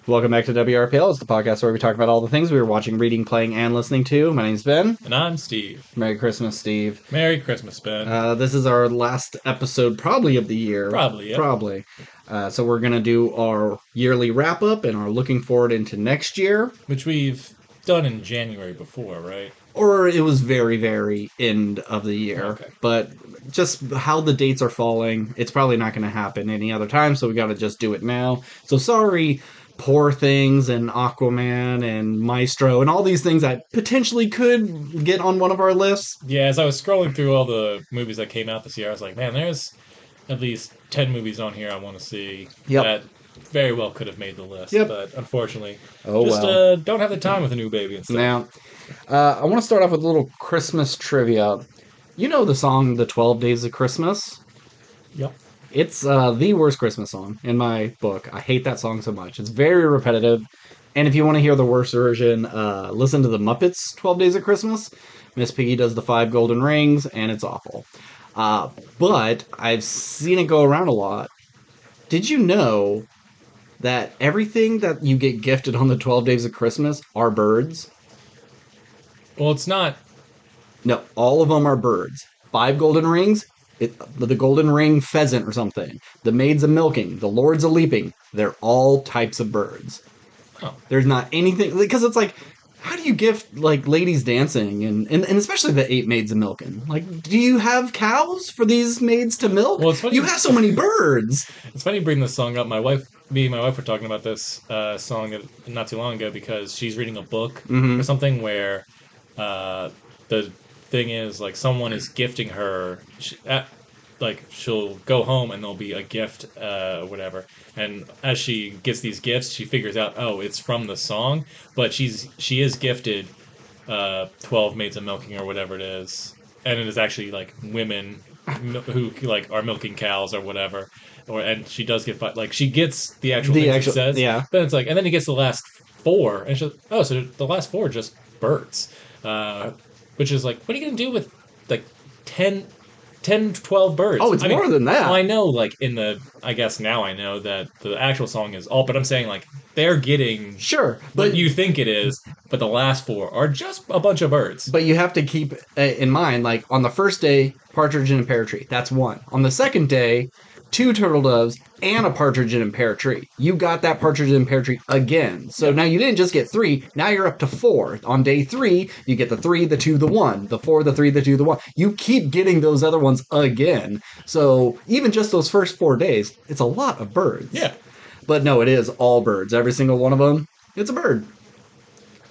Welcome back to WRPL. It's the podcast where we talk about all the things we were watching, reading, playing, and listening to. My name's Ben. And I'm Steve. Merry Christmas, Steve. Merry Christmas, Ben. This is our last episode, probably of the year. Probably, yep. Probably. So we're going to do our yearly wrap up and are looking forward into next year. Which we've done in January before, right? Or it was very, very end of the year. Okay. But just how the dates are falling, it's probably not going to happen any other time, so we got to just do it now. So sorry, Poor Things and Aquaman and Maestro and all these things that potentially could get on one of our lists. Yeah, as I was scrolling through all the movies that came out this year, I was like, man, there's at least 10 movies on here I want to see that very well could have made the list. Yep. But unfortunately, well. Don't have the time with a new baby and stuff. Now, I want to start off with a little Christmas trivia. You know the song The 12 Days of Christmas? Yep. It's the worst Christmas song in my book. I hate that song so much. It's very repetitive. And if you want to hear the worst version, listen to the Muppets 12 Days of Christmas. Miss Piggy does the 5 golden rings, and it's awful. But I've seen it go around a lot. Did you know that everything that you get gifted on the 12 Days of Christmas are birds? Well, it's not. No, all of them are birds. 5 golden rings, the golden ring pheasant or something. The maids a milking, the lords a leaping. They're all types of birds. Oh. There's not anything, because it's like, how do you gift like ladies dancing and especially the 8 maids a milking? Like, do you have cows for these maids to milk? Well, it's funny. You have so many birds. It's funny you bring this song up. Me and my wife were talking about this song not too long ago because she's reading a book or something where the thing is like someone is gifting her like she'll go home and there'll be a gift whatever, and as she gets these gifts she figures out, oh, it's from the song, but she is gifted 12 maids of milking or whatever it is, and it is actually like women who like are milking cows or whatever, and she does get like she gets the actual thing she says, yeah. Then it's like, and then he gets the last 4 and she's like, oh, so the last 4 are just birds, which is like, what are you gonna do with like 10 to 12 birds? Oh, it's more than that. Well, I know, like, I guess now I know that the actual song is all, but I'm saying, like, they're getting sure, what you think it is, but the last 4 are just a bunch of birds. But you have to keep in mind, like, on the first day, partridge in a pear tree. That's 1. On the second day, 2 turtle doves and a partridge in a pear tree. You got that partridge in a pear tree again. So now you didn't just get 3, now you're up to 4. On day 3, you get the 3, the 2, the 1. The 4, the 3, the 2, the 1. You keep getting those other ones again. So even just those first 4 days, it's a lot of birds. Yeah. But no, it is all birds. Every single one of them, it's a bird.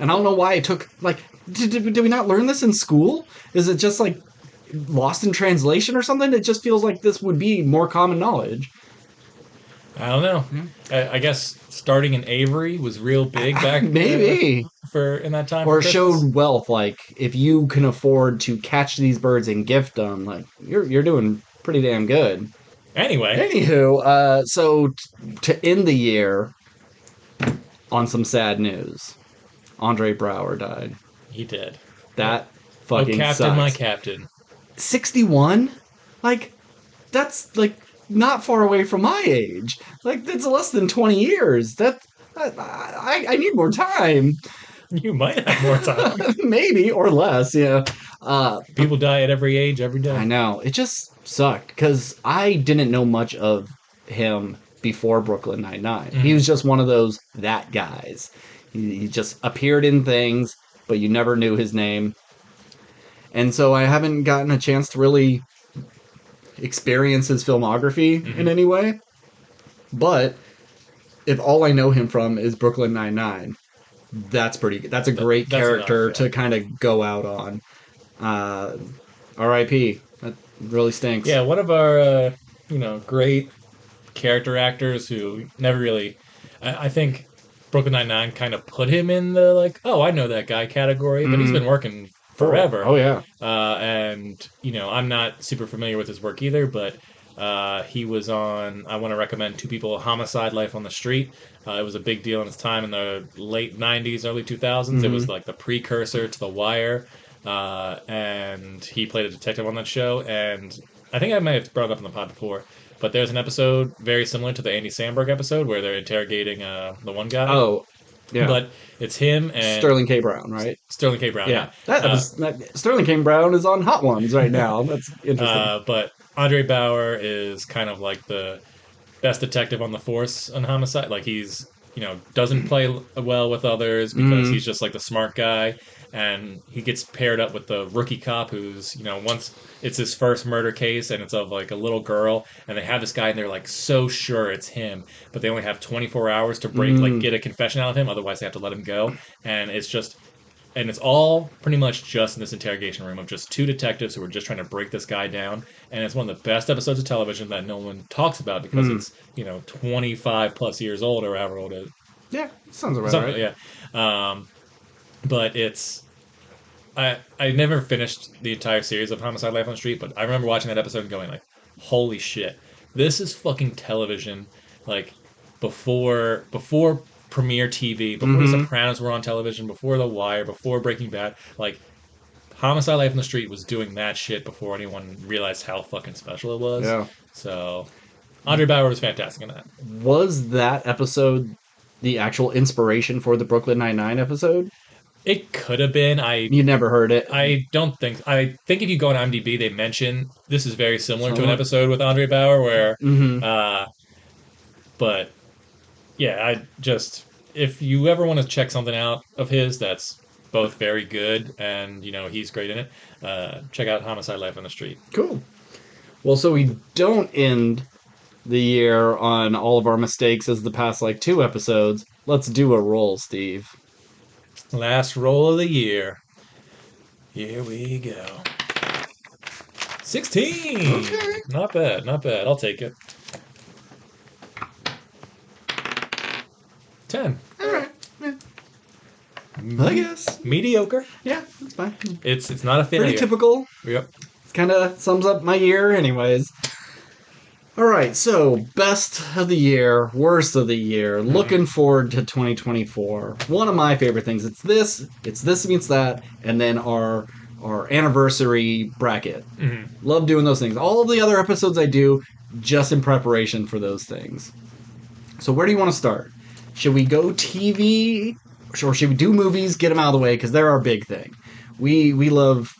And I don't know why it took, like, did we not learn this in school? Is it just, like, lost in translation or something? It just feels like this would be more common knowledge. I don't know. I guess starting in Avery was real big back maybe for in that time, or showed wealth. Like, if you can afford to catch these birds and gift them, like, you're doing pretty damn good. Anywho, so to end the year on some sad news, Andre Brower died. He did. That fucking captain, sucks. my captain. 61? Like, that's, like, not far away from my age. Like, that's less than 20 years. I need more time. You might have more time. Maybe, or less, yeah. People die at every age, every day. I know. It just sucked, because I didn't know much of him before Brooklyn Nine-Nine. Mm-hmm. He was just one of those that guys. He just appeared in things, but you never knew his name. And so I haven't gotten a chance to really experience his filmography in any way. But if all I know him from is Brooklyn Nine-Nine, that's pretty good. That's a great character enough, yeah, to kind of go out on. R.I.P. That really stinks. Yeah, one of our great character actors who never really, I think Brooklyn Nine-Nine kind of put him in the, like, oh, I know that guy category, but he's been working forever. Oh, yeah. And, I'm not super familiar with his work either, but he was on, I want to recommend Two People, Homicide, Life on the Street. It was a big deal in its time in the late 90s, early 2000s. It was like the precursor to The Wire. And he played a detective on that show. And I think I might have brought it up in the pod before, but there's an episode very similar to the Andy Samberg episode where they're interrogating the one guy. Oh, yeah. But it's him and Sterling K. Brown, right? Sterling K. Brown. Yeah. Yeah. Sterling K. Brown is on Hot Ones right now. That's interesting. But Andre Bauer is kind of like the best detective on the force on homicide. Like he's doesn't play well with others because he's just like the smart guy, and he gets paired up with the rookie cop who's once it's his first murder case and it's of like a little girl, and they have this guy and they're like so sure it's him, but they only have 24 hours to get a confession out of him, otherwise they have to let him go, and it's all pretty much just in this interrogation room of just two detectives who are just trying to break this guy down. And it's one of the best episodes of television that no one talks about because it's, 25 plus years old or however old it is. Yeah, sounds about right. Yeah. But I never finished the entire series of Homicide: Life on the Street, but I remember watching that episode and going like, holy shit, this is fucking television. Like, before premiere TV, before The Sopranos were on television, before The Wire, before Breaking Bad, like Homicide: Life on the Street was doing that shit before anyone realized how fucking special it was. Yeah. So Andre Bauer was fantastic in that. Was that episode the actual inspiration for the Brooklyn Nine-Nine episode? It could have been. You never heard it? I don't think. I think if you go on IMDb, they mention this is very similar to an episode with Andre Bauer where, but yeah, if you ever want to check something out of his that's both very good and he's great in it, check out Homicide: Life on the Street. Cool. Well, so we don't end the year on all of our mistakes as the past like 2 episodes. Let's do a roll, Steve. Last roll of the year. Here we go. 16. Okay. Not bad. I'll take it. 10. All right. Yeah. I guess. Mediocre. Yeah, that's fine. It's not a failure. Pretty typical. Yep. It kind of sums up my year anyways. All right, so best of the year, worst of the year, looking forward to 2024. One of my favorite things, it's this meets that, and then our anniversary bracket. Love doing those things. All of the other episodes I do just in preparation for those things. So where do you want to start? Should we go TV, or should we do movies, get them out of the way, because they're our big thing. We love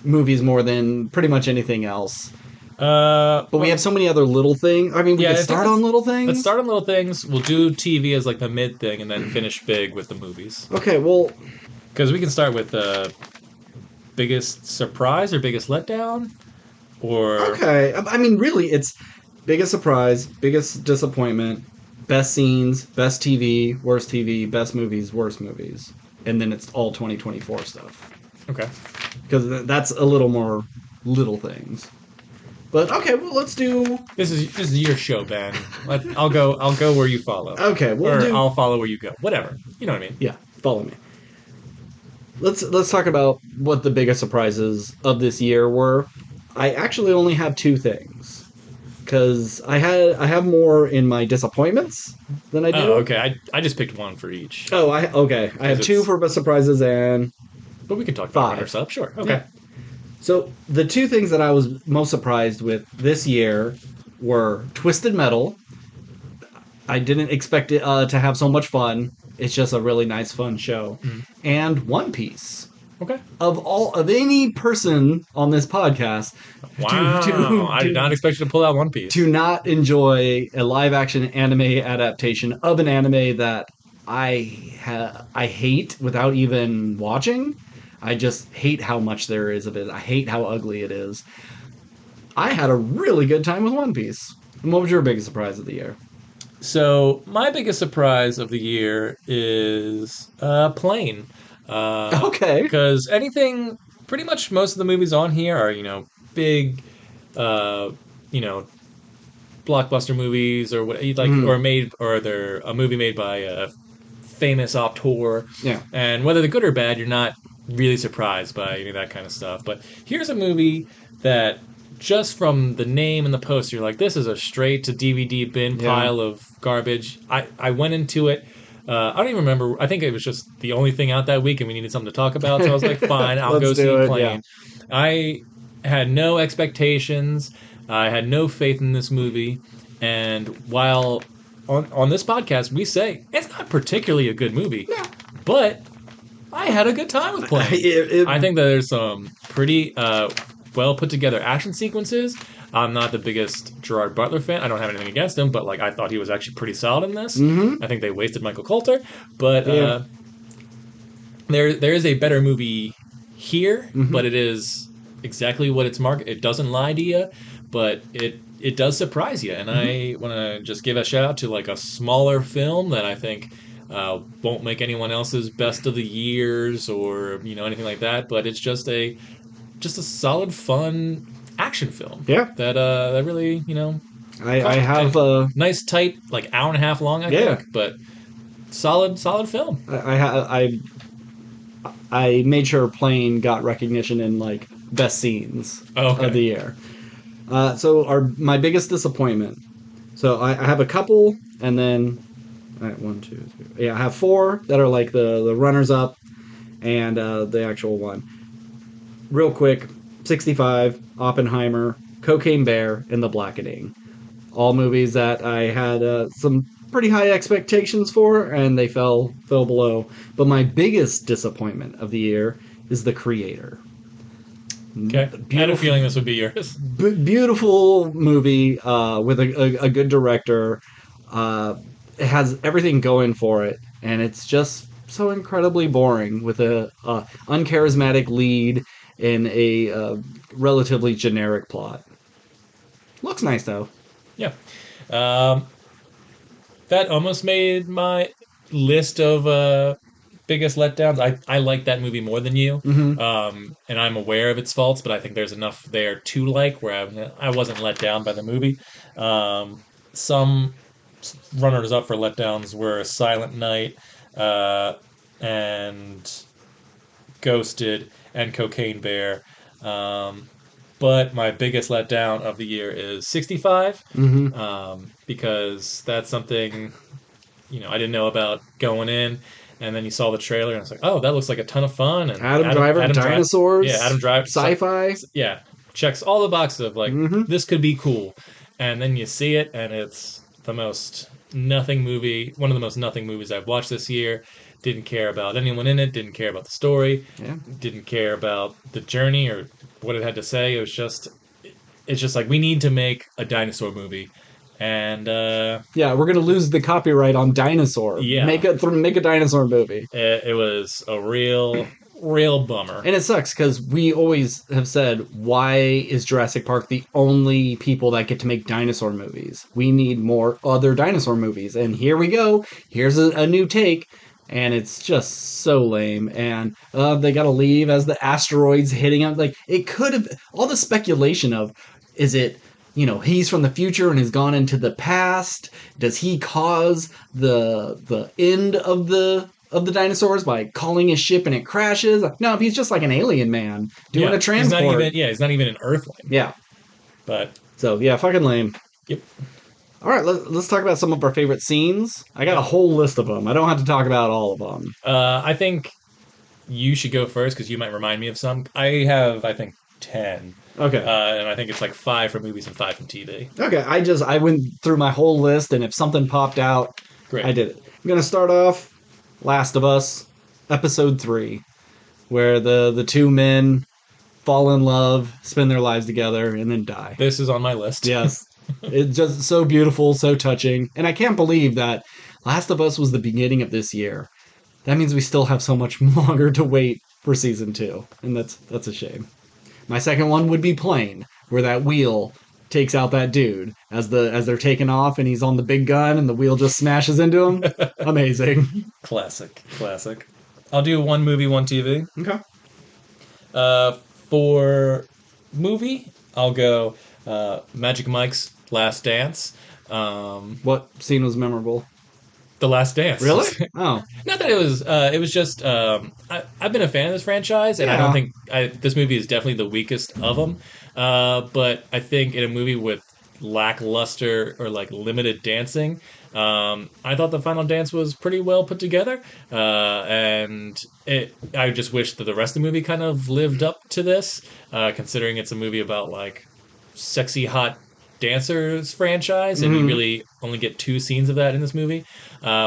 movies more than pretty much anything else. But we have so many other little things. I mean, we can start on little things. Let's start on little things. We'll do TV as like the mid thing, and then finish big with the movies. Okay, well, because we can start with biggest surprise or biggest letdown, or okay. I mean, really, it's biggest surprise, biggest disappointment, best scenes, best TV, worst TV, best movies, worst movies, and then it's all 2024 stuff. Okay, because that's a little more little things. But okay, well, let's do. This is your show, Ben. I'll go where you follow. Okay, I'll follow where you go. Whatever, you know what I mean? Yeah, follow me. Let's talk about what the biggest surprises of this year were. I actually only have 2 things because I have more in my disappointments than I do. Oh, okay. I just picked 1 for each. Oh, I have 2 for best surprises and. But we can talk about it ourselves. Sure. Okay. Yeah. So the 2 things that I was most surprised with this year were Twisted Metal. I didn't expect it to have so much fun. It's just a really nice, fun show. And One Piece. Okay. Of any person on this podcast, wow, I did not expect you to pull out One Piece. To not enjoy a live-action anime adaptation of an anime that I hate without even watching. I just hate how much there is of it. I hate how ugly it is. I had a really good time with One Piece. And what was your biggest surprise of the year? So, my biggest surprise of the year is Plane. Okay. Because anything, pretty much most of the movies on here are, big, blockbuster movies or what, or they're a movie made by a famous auteur. Yeah. And whether they're good or bad, you're not really surprised by any of that kind of stuff. But here's a movie that just from the name and the poster, you're like, this is a straight to DVD bin pile of garbage. I went into it. I don't even remember. I think it was just the only thing out that week and we needed something to talk about. So I was like, fine, I'll go see Plane. Yeah. had no expectations. I had no faith in this movie. And while on this podcast we say it's not particularly a good movie, Yeah. but I had a good time with playing. I think that there's some pretty well put together action sequences. I'm not the biggest Gerard Butler fan. I don't have anything against him, but like I thought he was actually pretty solid in this. I think they wasted Michael Coulter, but there is a better movie here, but it is exactly what it's market. It doesn't lie to you, but it does surprise you. And I want to just give a shout out to like a smaller film that I think won't make anyone else's best of the years or anything like that. But it's just a solid, fun action film. Yeah. That really I have a nice tight like hour and a half long. I think, but solid film. I made sure Plane got recognition in like best scenes of the year. So my biggest disappointment. So I have a couple, and then all right, 1, 2, 3. Yeah, I have 4 that are like the runners up, and the actual one. Real quick, 65, Oppenheimer, Cocaine Bear, and The Blackening. All movies that I had some pretty high expectations for, and they fell below. But my biggest disappointment of the year is The Creator. Okay, I had a feeling this would be yours. Beautiful movie with a good director. It has everything going for it, and it's just so incredibly boring with a uncharismatic lead in a relatively generic plot. Looks nice though. Yeah. That almost made my list of biggest letdowns. I like that movie more than you, and I'm aware of its faults, but I think there's enough there to like where I wasn't let down by the movie. Some runners up for letdowns were Silent Night and Ghosted and Cocaine Bear. But my biggest letdown of the year is 65, because that's something I didn't know about going in, and then you saw the trailer and it's like, oh, that looks like a ton of fun. And Adam Driver, dinosaurs, Adam Driver, sci-fi, checks all the boxes of like this could be cool, and then you see it and it's the most nothing movie, one of the most nothing movies I've watched this year. Didn't care about anyone in it. Didn't care about the story. Didn't care about the journey or what it had to say. It's just like we need to make a dinosaur movie, and we're gonna lose the copyright on dinosaur. Make a dinosaur movie. It was a real bummer, and it sucks because we always have said, why is Jurassic Park the only people that get to make dinosaur movies? We need more other dinosaur movies, and here we go. Here's a new take. And it's just so lame. And they gotta leave as the asteroids hitting up. Like, it could have... All the speculation of, is it, he's from the future and has gone into the past? Does he cause the end of the dinosaurs by calling his ship and it crashes? No, he's just like an alien man doing a transport. He's not even an Earthling. Yeah. But... So, yeah, fucking lame. Yep. All right, let's talk about some of our favorite scenes. I got a whole list of them. I don't have to talk about all of them. I think you should go first because you might remind me of some. I have, I think, 10. Okay. And I think it's like 5 from movies and 5 from TV. Okay, I went through my whole list, and if something popped out, great. I did it. I'm going to start off Last of Us, Episode 3, where the 2 men fall in love, spend their lives together, and then die. This is on my list. Yes. It's just so beautiful, so touching. And I can't believe that Last of Us was the beginning of this year. That means we still have so much longer to wait for season 2. And that's a shame. My second one would be Plane, where that wheel takes out that dude as they're taking off and he's on the big gun and the wheel just smashes into him. Amazing. Classic. I'll do one movie, one TV. Okay. For movie, I'll go Magic Mike's Last Dance. What scene was memorable? The Last Dance. Really? Oh. Not that it was... it was just... I've been a fan of this franchise, and I don't think... this movie is definitely the weakest of them. But I think in a movie with lackluster or like limited dancing, I thought the final dance was pretty well put together, and I just wish that the rest of the movie kind of lived up to this, considering it's a movie about like sexy hot dancers franchise, and you Hmm. really only get 2 scenes of that in this movie,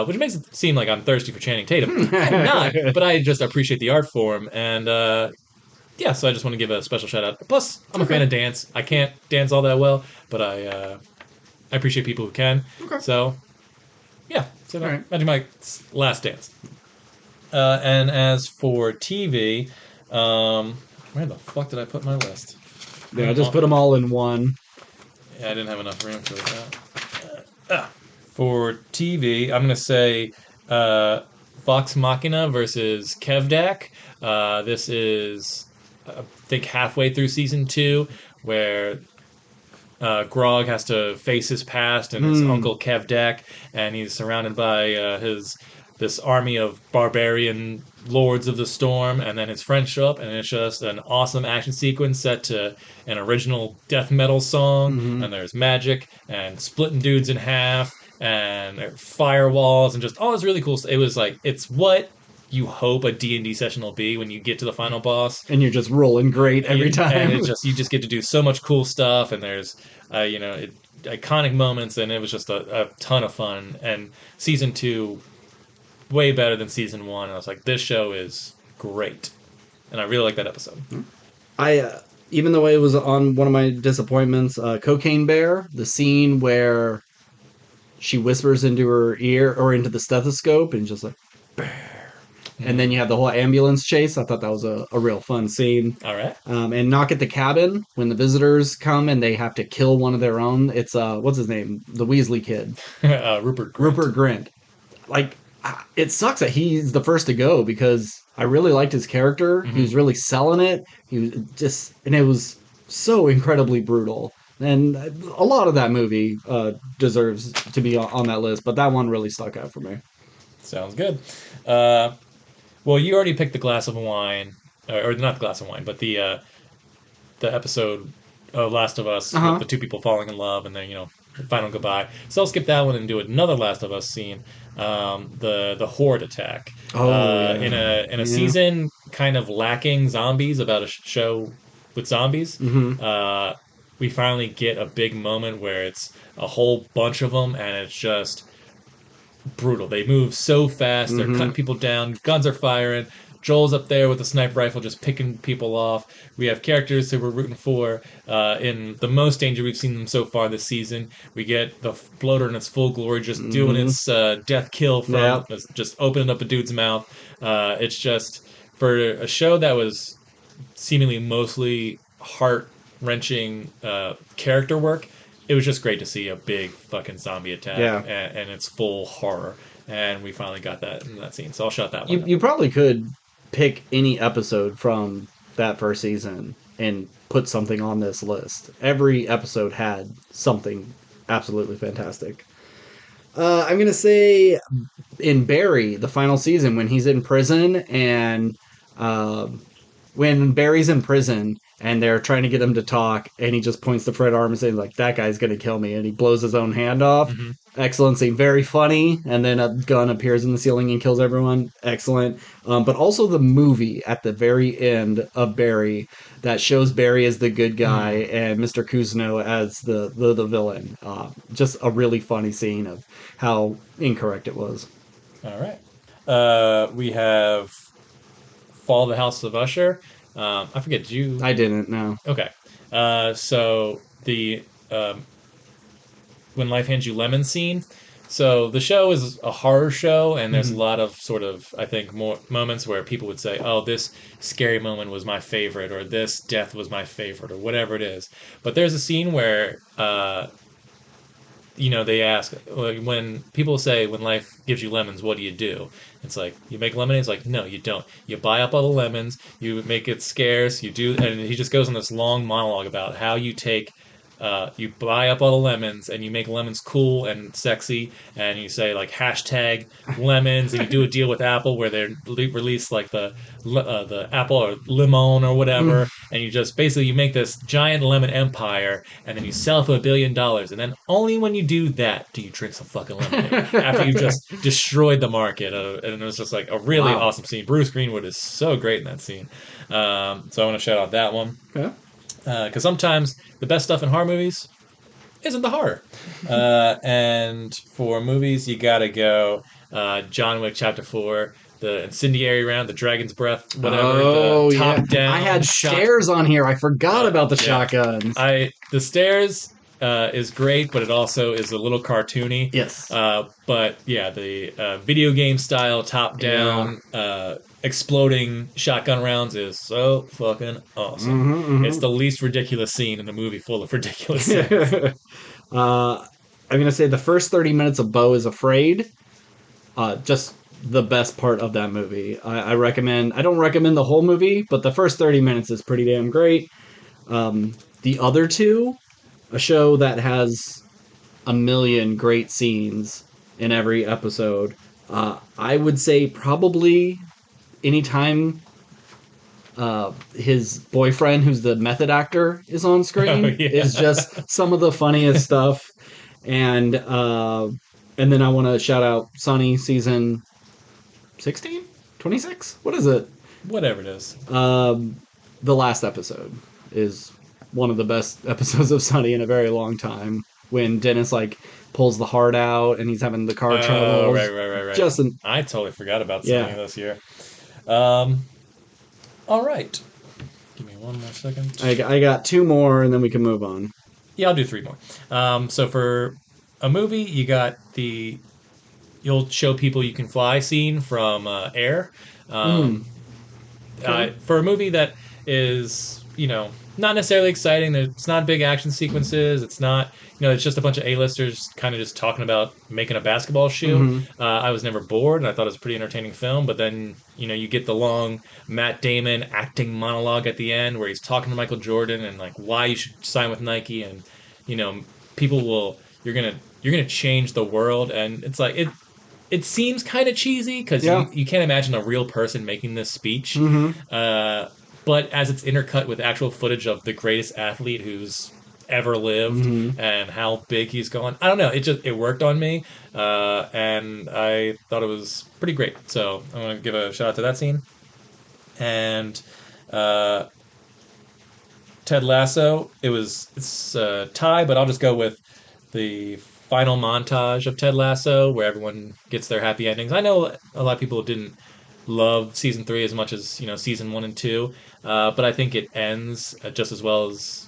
which makes it seem like I'm thirsty for Channing Tatum. I'm not, but I just appreciate the art form, and yeah, so I just want to give a special shout out. Plus, I'm a fan Okay. of dance. I can't dance all that well, but I appreciate people who can. Okay. So yeah, so All right. Magic Mike's Last Dance. And as for TV, where the fuck did I put my list? Yeah, I just put them all in one. Yeah, I didn't have enough room for that. For TV, I'm gonna say Vox Machina versus Kevdak. This is, I think, halfway through season 2, where Grog has to face his past and his Hmm. uncle Kevdak, and he's surrounded by his this army of barbarian lords of the storm, and then his friends show up, and it's just an awesome action sequence set to an original death metal song, Hmm. and there's magic and splitting dudes in half and firewalls and just all this really cool stuff. It was like it's what you hope a D&D session will be when you get to the final boss, And you're just rolling great every and time. it's just you just get to do so much cool stuff, and there's iconic moments, and it was just a ton of fun. And season 2 way better than season 1. I was like, this show is great, and I really like that episode. I even though it was on one of my disappointments, Cocaine Bear, the scene where she whispers into her ear or into the stethoscope and just like, and then you have the whole ambulance chase. I thought that was a real fun scene. All right. And Knock at the Cabin, when the visitors come and they have to kill one of their own. It's what's his name, the Weasley kid, Rupert Grint. Rupert Grint. Like, it sucks that he's the first to go because I really liked his character. He was really selling it. He was just, and it was so incredibly brutal. And a lot of that movie deserves to be on that list, but that one really stuck out for me. Sounds good. Uh, well, you already picked the glass of wine, or not the glass of wine, but the episode of Last of Us Uh with huh. the two people falling in love and then the final goodbye. So I'll skip that one and do another Last of Us scene. The horde attack. Oh In yeah, a yeah. season kind of lacking zombies about a show with zombies. Hmm. We finally get a big moment where it's a whole bunch of them and it's just brutal. They move so fast. They're Hmm. cutting people down. Guns are firing. Joel's up there with a sniper rifle, just picking people off. We have characters who we're rooting for in the most danger we've seen them so far this season. We get the bloater in its full glory, just doing Hmm. its death kill from Yeah. just opening up a dude's mouth. It's just for a show that was seemingly mostly heart wrenching character work. It was just great to see a big fucking zombie attack Yeah. and its full horror. And we finally got that in that scene. So I'll shut that one You down. you probably could pick any episode from that first season and put something on this list. Every episode had something absolutely fantastic. I'm gonna say in Barry, the final season when he's in prison and um, when Barry's in prison and they're trying to get him to talk, and he just points to Fred Armisen like that guy's gonna kill me, and he blows his own hand off. Hmm. Excellent scene, very funny, and then a gun appears in the ceiling and kills everyone. Excellent, but also the movie at the very end of Barry that shows Barry as the good guy Mm. and Mr. Kuzno as the villain. Just a really funny scene of how incorrect it was. All right. We have Fall of the House of Usher. I forget, did you. I didn't know. Okay. So the When Life Hands You Lemons scene. So the show is a horror show, and there's a Hmm. lot of sort of I think more moments where people would say, "Oh, this scary moment was my favorite," or "This death was my favorite," or whatever it is. But there's a scene where they ask like, when people say, "When life gives you lemons, what do you do?" It's like you make lemonade. It's like no, you don't. You buy up all the lemons. You make it scarce. You do, and he just goes on this long monologue about how you take you buy up all the lemons and you make lemons cool and sexy, and you say like hashtag lemons, and you do a deal with Apple where they release like the Apple or limon or whatever, and you just basically you make this giant lemon empire, and then you sell for $1 billion, and then only when you do that do you drink some fucking lemonade after you've just destroyed the market. And it was just like a really Wow. awesome scene. Bruce Greenwood is so great in that scene. So I want to shout out that one. Okay. Because sometimes the best stuff in horror movies isn't the horror. And for movies, you gotta go John Wick Chapter 4, the incendiary round, the dragon's breath, whatever, Oh, the yeah. top down. I had stairs on here. I forgot about the shotguns. The stairs is great, but it also is a little cartoony. Yes. But yeah, the video game style top down exploding shotgun rounds is so fucking awesome. It's the least ridiculous scene in a movie full of ridiculous scenes. I'm gonna say the first 30 minutes of Beau is Afraid. Just the best part of that movie. I recommend. I don't recommend the whole movie, but the first 30 minutes is pretty damn great. The other two, a show that has a million great scenes in every episode. I would say probably anytime his boyfriend, who's the method actor, is on screen, is just some of the funniest stuff. And then I want to shout out Sunny season 16? 26? What is it? Whatever it is. The last episode is one of the best episodes of Sunny in a very long time. When Dennis like pulls the heart out and he's having the car trouble. Right. Just I totally forgot about Sunny this year. All right. Give me one more second. I got two more and then we can move on. Yeah, I'll do three more. So for a movie, you got you'll show people you can fly scene from Air. For a movie that is, not necessarily exciting. It's not big action sequences. It's not, it's just a bunch of A-listers kind of just talking about making a basketball shoe. I was never bored, and I thought it was a pretty entertaining film. But then, you get the long Matt Damon acting monologue at the end where he's talking to Michael Jordan and like why you should sign with Nike, and you're gonna change the world, and it's like it seems kind of cheesy because you can't imagine a real person making this speech. But as it's intercut with actual footage of the greatest athlete who's ever lived and how big he's gone, I don't know. It worked on me, and I thought it was pretty great. So I'm gonna give a shout out to that scene. And Ted Lasso, it's a tie, but I'll just go with the final montage of Ted Lasso where everyone gets their happy endings. I know a lot of people didn't love season 3 as much as season 1 and 2, but I think it ends just as well as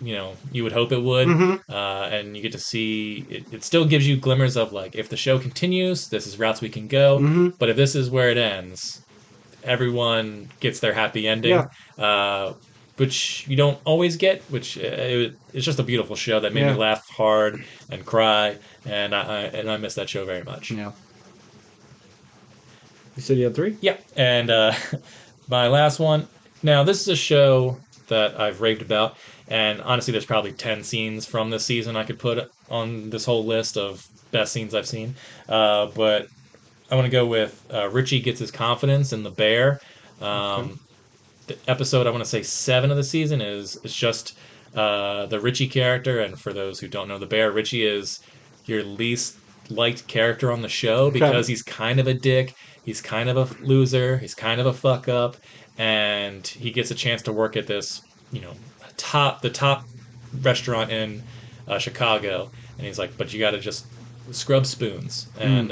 you would hope it would, and you get to see it still gives you glimmers of like if the show continues, this is routes we can go, but if this is where it ends, everyone gets their happy ending, which you don't always get, which it's just a beautiful show that made me laugh hard and cry, and I miss that show very much. Yeah. You said you had 3? Yeah, and my last one. Now, this is a show that I've raved about, and honestly, there's probably 10 scenes from this season I could put on this whole list of best scenes I've seen. But I want to go with Richie gets his confidence in the bear. The episode, I want to say 7 of the season is just the Richie character, and for those who don't know the bear, Richie is your least liked character on the show because he's kind of a dick. He's kind of a loser. He's kind of a fuck up, and he gets a chance to work at this, the top restaurant in Chicago, and he's like, but you got to just scrub spoons, and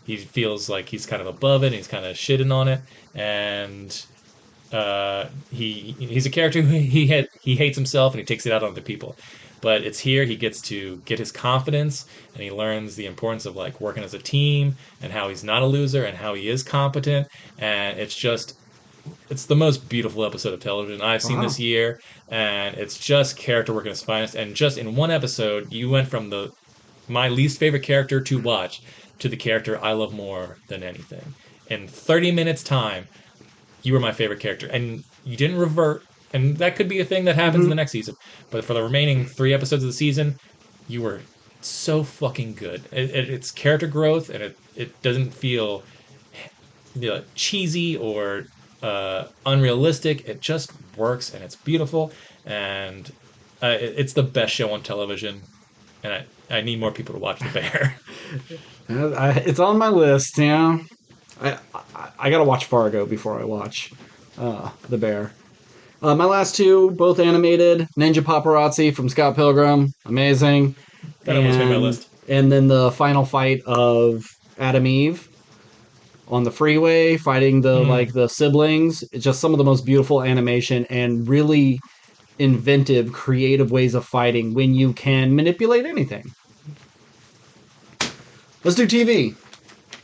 he feels like he's kind of above it. And he's kind of shitting on it, and he's a character who he hates himself and he takes it out on other people. But it's here he gets to get his confidence, and he learns the importance of like working as a team and how he's not a loser and how he is competent. And it's the most beautiful episode of television I've seen this year, and it's just character work at its finest. And just in one episode, you went from my least favorite character to watch to the character I love more than anything. In 30 minutes time, you were my favorite character, and you didn't revert. and that could be a thing that happens in the next season. But for the remaining 3 episodes of the season, you were so fucking good. It's character growth, and it doesn't feel cheesy or unrealistic. It just works, and it's beautiful, and it's the best show on television. And I need more people to watch The Bear. It's on my list. Yeah, I gotta watch Fargo before I watch The Bear. My last two, both animated. Ninja Paparazzi from Scott Pilgrim, amazing. That almost made my list. And then the final fight of Adam Eve on the freeway fighting the siblings. It's just some of the most beautiful animation and really inventive, creative ways of fighting when you can manipulate anything. Let's do TV.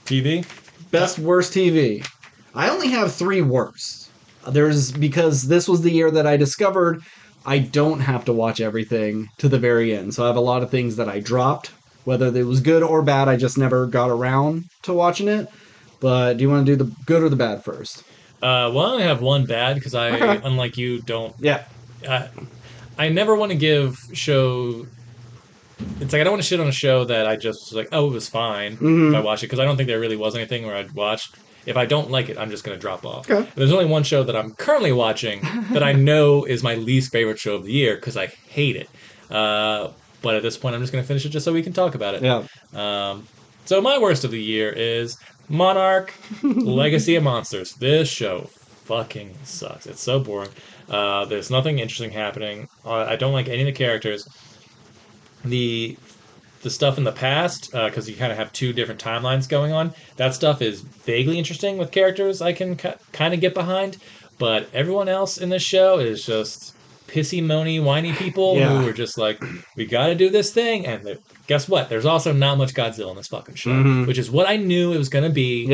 TV? Best, worst TV. I only have 3 worst. Because this was the year that I discovered I don't have to watch everything to the very end. So I have a lot of things that I dropped, whether it was good or bad. I just never got around to watching it. But do you want to do the good or the bad first? Well, I only have one bad because unlike you, don't. Yeah. I never want to give show. It's like I don't want to shit on a show that I just was like, oh, it was fine if I watch it, because I don't think there really was anything where I'd watch. If I don't like it, I'm just going to drop off. Okay. There's only one show that I'm currently watching that I know is my least favorite show of the year because I hate it. But at this point, I'm just going to finish it just so we can talk about it. Yeah. So my worst of the year is Monarch Legacy of Monsters. This show fucking sucks. It's so boring. There's nothing interesting happening. I don't like any of the characters. The stuff in the past, because you kind of have 2 different timelines going on, that stuff is vaguely interesting with characters I can kind of get behind. But everyone else in this show is just pissy, moany, whiny people who are just like, we got to do this thing. And guess what? There's also not much Godzilla in this fucking show, which is what I knew it was going to be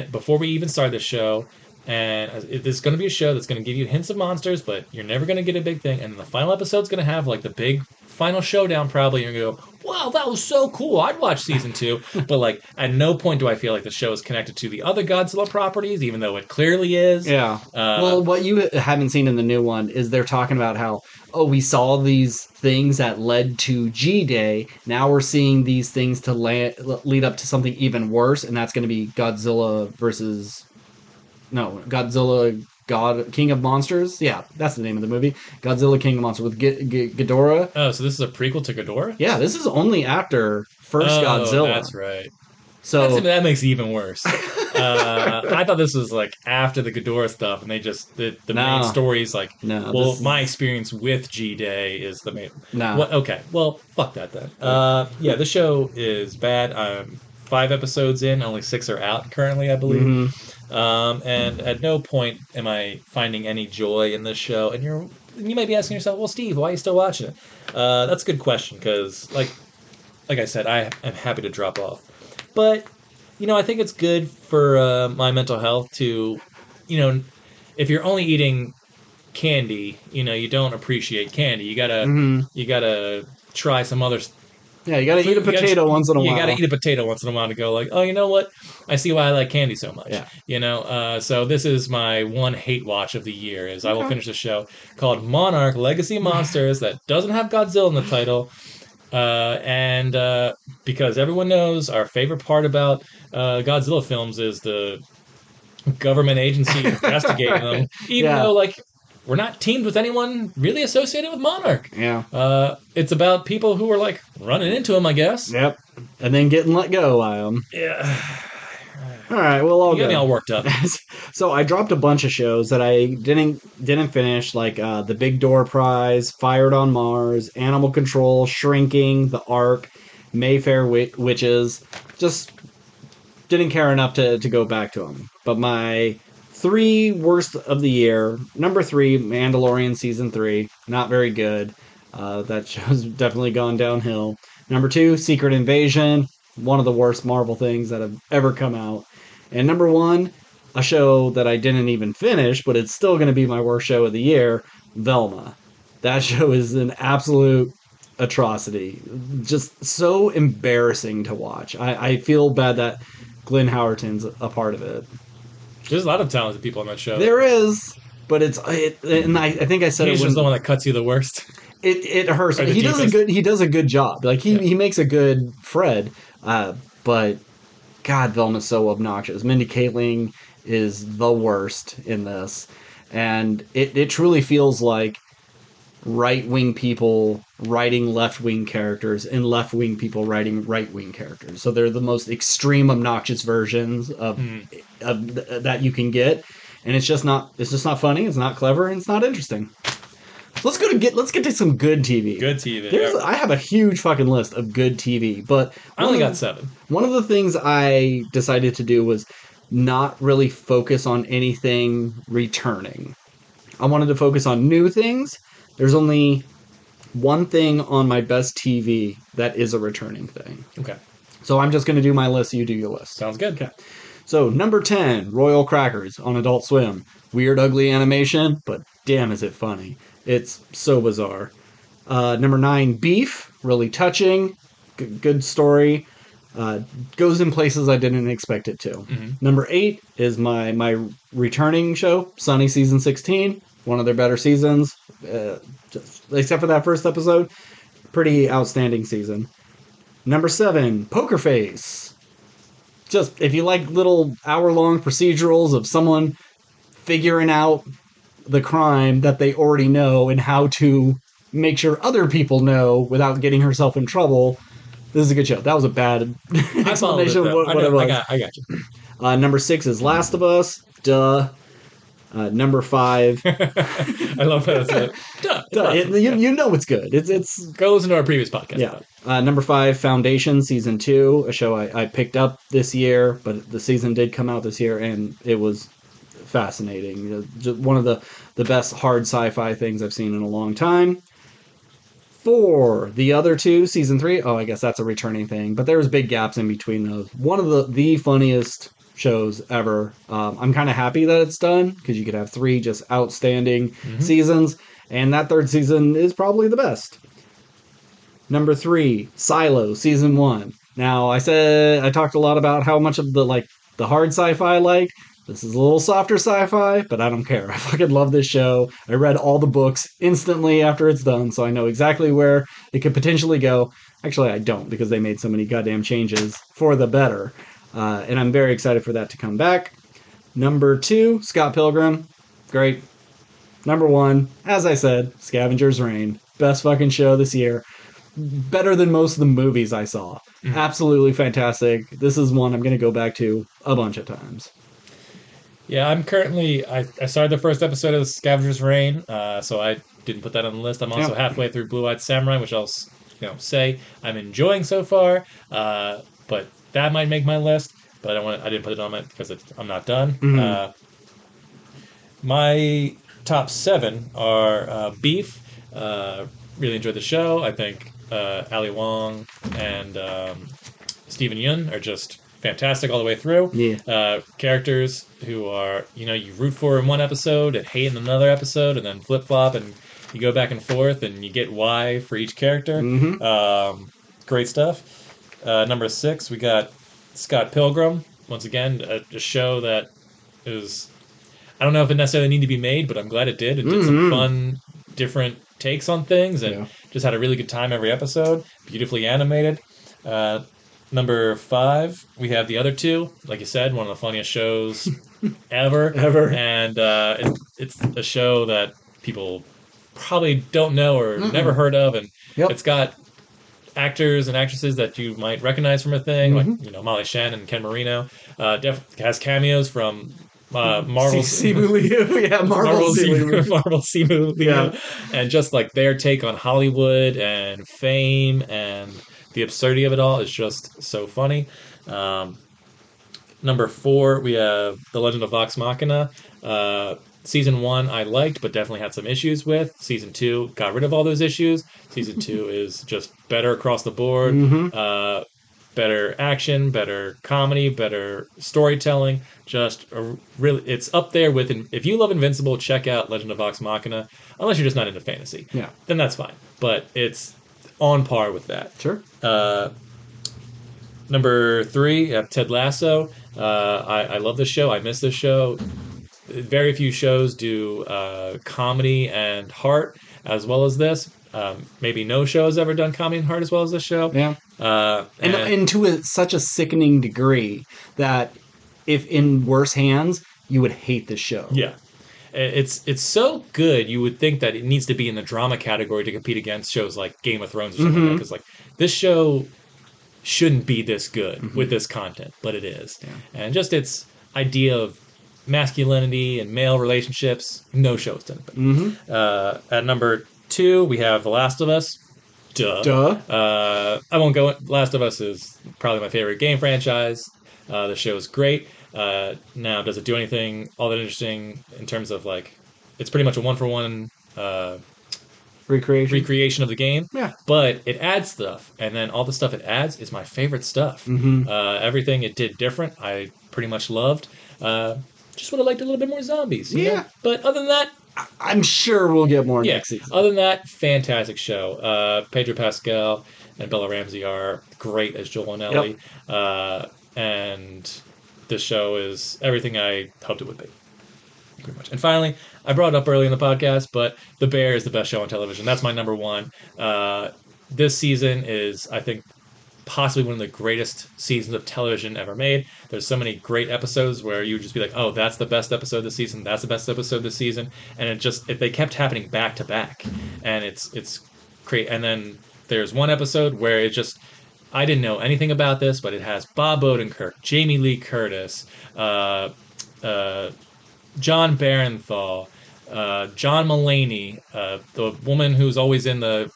before we even started the show. And it's going to be a show that's going to give you hints of monsters, but you're never going to get a big thing. And the final episode's going to have like the big final showdown probably. And you're going to go, wow, that was so cool. I'd watch season 2. But like at no point do I feel like the show is connected to the other Godzilla properties, even though it clearly is. Yeah. Well, what you haven't seen in the new one is they're talking about how, we saw these things that led to G-Day. Now we're seeing these things to lead up to something even worse. And that's going to be Godzilla King of Monsters. Yeah, that's the name of the movie. Godzilla King of Monsters with Ghidorah. Oh, so this is a prequel to Ghidorah? Yeah, this is only after first Godzilla. That's right. So that makes it even worse. I thought this was like after the Ghidorah stuff, and they just the main stories like. No, well, my experience with G-Day is the main. No. Okay. Well, fuck that then. Yeah, the show is bad. I'm 5 episodes in, only 6 are out currently, I believe. And at no point am I finding any joy in this show. And you might be asking yourself, well, Steve, why are you still watching it? That's a good question, because like I said, I am happy to drop off. But, I think it's good for my mental health to, if you're only eating candy, you don't appreciate candy. You gotta try some other. Yeah, you gotta eat a potato once in a while. You gotta eat a potato once in a while to go like, oh, you know what? I see why I like candy so much. Yeah. So this is my one hate watch of the year. I will finish a show called Monarch Legacy Monsters that doesn't have Godzilla in the title. And because everyone knows our favorite part about Godzilla films is the government agency investigating them, even though like we're not teamed with anyone really associated with Monarch. Yeah. It's about people who are like running into him, I guess. Yep. And then getting let go by them. Yeah. All right, well, I'll You got me all worked up. So I dropped a bunch of shows that I didn't finish, like The Big Door Prize, Fired on Mars, Animal Control, Shrinking, The Ark, Mayfair Witches. Just didn't care enough to go back to them. But my 3 worst of the year, number 3, Mandalorian Season 3, not very good. That show's definitely gone downhill. Number 2, Secret Invasion, one of the worst Marvel things that have ever come out. And number 1, a show that I didn't even finish, but it's still going to be my worst show of the year, Velma. That show is an absolute atrocity. Just so embarrassing to watch. I feel bad that Glenn Howerton's a part of it. There's a lot of talented people on that show. There is, but and I think I said He's it just when the one that cuts you the worst. it hurts. Or the He does a good job. Like he makes a good Fred, but God, Velma's so obnoxious. Mindy Kaling is the worst in this, and it truly feels like right-wing people writing left-wing characters and left-wing people writing right-wing characters. So they're the most extreme obnoxious versions of that you can get, and it's just not funny, it's not clever, and it's not interesting. So let's get to some good TV. Good TV. I have a huge fucking list of good TV, but I only got 7. One of the things I decided to do was not really focus on anything returning. I wanted to focus on new things. There's only one thing on my best TV that is a returning thing. Okay. So I'm just going to do my list, you do your list. Sounds good. Okay. So number 10, Royal Crackers on Adult Swim. Weird, ugly animation, but damn is it funny. It's so bizarre. Number 9, Beef. Really touching. Good story. Goes in places I didn't expect it to. Mm-hmm. Number 8 is my returning show, Sunny Season 16. One of their better seasons. Except for that first episode. Pretty outstanding season. Number 7, Poker Face. Just, if you like little hour-long procedurals of someone figuring out the crime that they already know and how to make sure other people know without getting herself in trouble, this is a good show. That was a bad explanation of what it was. I got you. Number 6 is Last of Us. Duh. Number 5. I love that. Duh. You know it's good. It's Go listen to our previous podcast. Yeah. Number 5, Foundation Season 2, a show I picked up this year, but the season did come out this year, and it was fascinating. Just one of the best hard sci-fi things I've seen in a long time. 4, the other 2, Season 3, I guess that's a returning thing, but there was big gaps in between those. One of the funniest shows ever. I'm kind of happy that it's done, because you could have 3 just outstanding seasons, and that 3rd season is probably the best. Number 3, Silo, Season 1. Now, I talked a lot about how much of the hard sci-fi I like. This is a little softer sci-fi, but I don't care. I fucking love this show. I read all the books instantly after it's done, so I know exactly where it could potentially go. Actually, I don't, because they made so many goddamn changes for the better. And I'm very excited for that to come back. Number 2, Scott Pilgrim. Great. Number 1, as I said, Scavenger's Reign. Best fucking show this year. Better than most of the movies I saw. Absolutely fantastic. This is one I'm going to go back to a bunch of times. Yeah, I'm currently... I started the first episode of Scavenger's Reign, so I didn't put that on the list. I'm also halfway through Blue-Eyed Samurai, which I'll say I'm enjoying so far, but that might make my list, but I didn't put it on my because I'm not done. My top 7 are Beef. Really enjoyed the show. I think Ali Wong and Steven Yeun are just fantastic all the way through. Yeah. Characters who are, you root for in one episode and hate in another episode, and then flip-flop, and you go back and forth, and you get why for each character. Great stuff. Number 6, we got Scott Pilgrim. Once again, a show that is... I don't know if it necessarily needed to be made, but I'm glad it did. It did some fun, different takes on things, and just had a really good time every episode. Beautifully animated. Number 5, we have the other 2. Like you said, one of the funniest shows ever. And it's a show that people probably don't know or never heard of, and it's got actors and actresses that you might recognize from a thing, like Molly Shen and Ken Marino. Has cameos from Marvel, Simu Liu, Marvel Simu Liu, and just like their take on Hollywood and fame and the absurdity of it all is just so funny. Number 4, we have The Legend of Vox Machina. Season 1 I liked, but definitely had some issues with. Season 2 got rid of all those issues. Season 2 is just better across the board. Better action, better comedy, better storytelling. Just it's up there with. If you love Invincible, check out Legend of Vox Machina. Unless you're just not into fantasy, then that's fine. But it's on par with that. Sure. Number 3, Ted Lasso. I love this show. I miss this show. very few shows do comedy and heart as well as this. Maybe no show has ever done comedy and heart as well as this show. Yeah. And to such a sickening degree that if in worse hands, you would hate the show. Yeah. It's so good. You would think that it needs to be in the drama category to compete against shows like Game of Thrones or something like that. Because like this show shouldn't be this good with this content, but it is. Yeah. And just its idea of masculinity and male relationships, no show's done it. At number 2, we have The Last of Us. Duh. I won't go. Last of Us is probably my favorite game franchise. The show is great. Now, does it do anything all that interesting in terms of like, it's pretty much a 1-for-1 recreation of the game. Yeah. But it adds stuff, and then all the stuff it adds is my favorite stuff. Everything it did different, I pretty much loved. Just would have liked a little bit more zombies. You know? But other than that, I'm sure we'll get more next season. Other than that, fantastic show. Pedro Pascal and Bella Ramsey are great as Joel and Ellie. And this show is everything I hoped it would be. Pretty much. And finally, I brought it up early in the podcast, but The Bear is the best show on television. That's my number 1. This season is, I think, possibly one of the greatest seasons of television ever made. There's so many great episodes where you would just be like, oh, that's the best episode this season, that's the best episode this season, and they kept happening back to back, and it's great. And then there's one episode where it just, I didn't know anything about this, but it has Bob Odenkirk, Jamie Lee Curtis, John Barenthal, John Mulaney, the woman who's always in the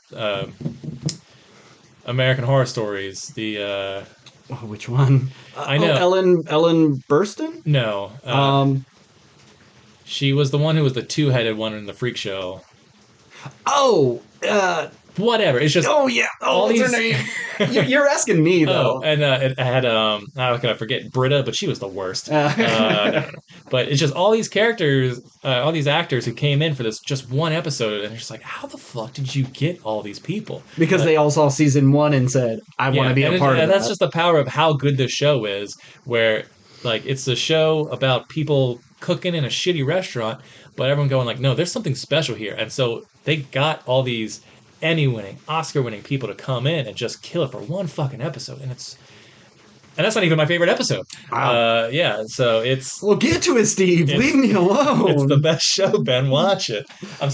American Horror Stories. The which one? I know. Ellen Burstyn? No. She was the one who was the 2-headed one in the Freak Show. Whatever. It's just. Oh yeah. Oh, what's her name? You're asking me though. And it had how can I forget Britta, but she was the worst. But it's just all these characters, all these actors who came in for this just one episode, and it's just like, how the fuck did you get all these people? Because they all saw season 1 and said, I want to be a part of it. And that's just the power of how good this show is, where like it's a show about people cooking in a shitty restaurant, but everyone going like, no, there's something special here. And so they got all these Emmy-winning, Oscar-winning people to come in and just kill it for one fucking episode, and that's not even my favorite episode. Wow. So it's. Well, get to it, Steve. Leave me alone. It's the best show, Ben. Watch it. I'm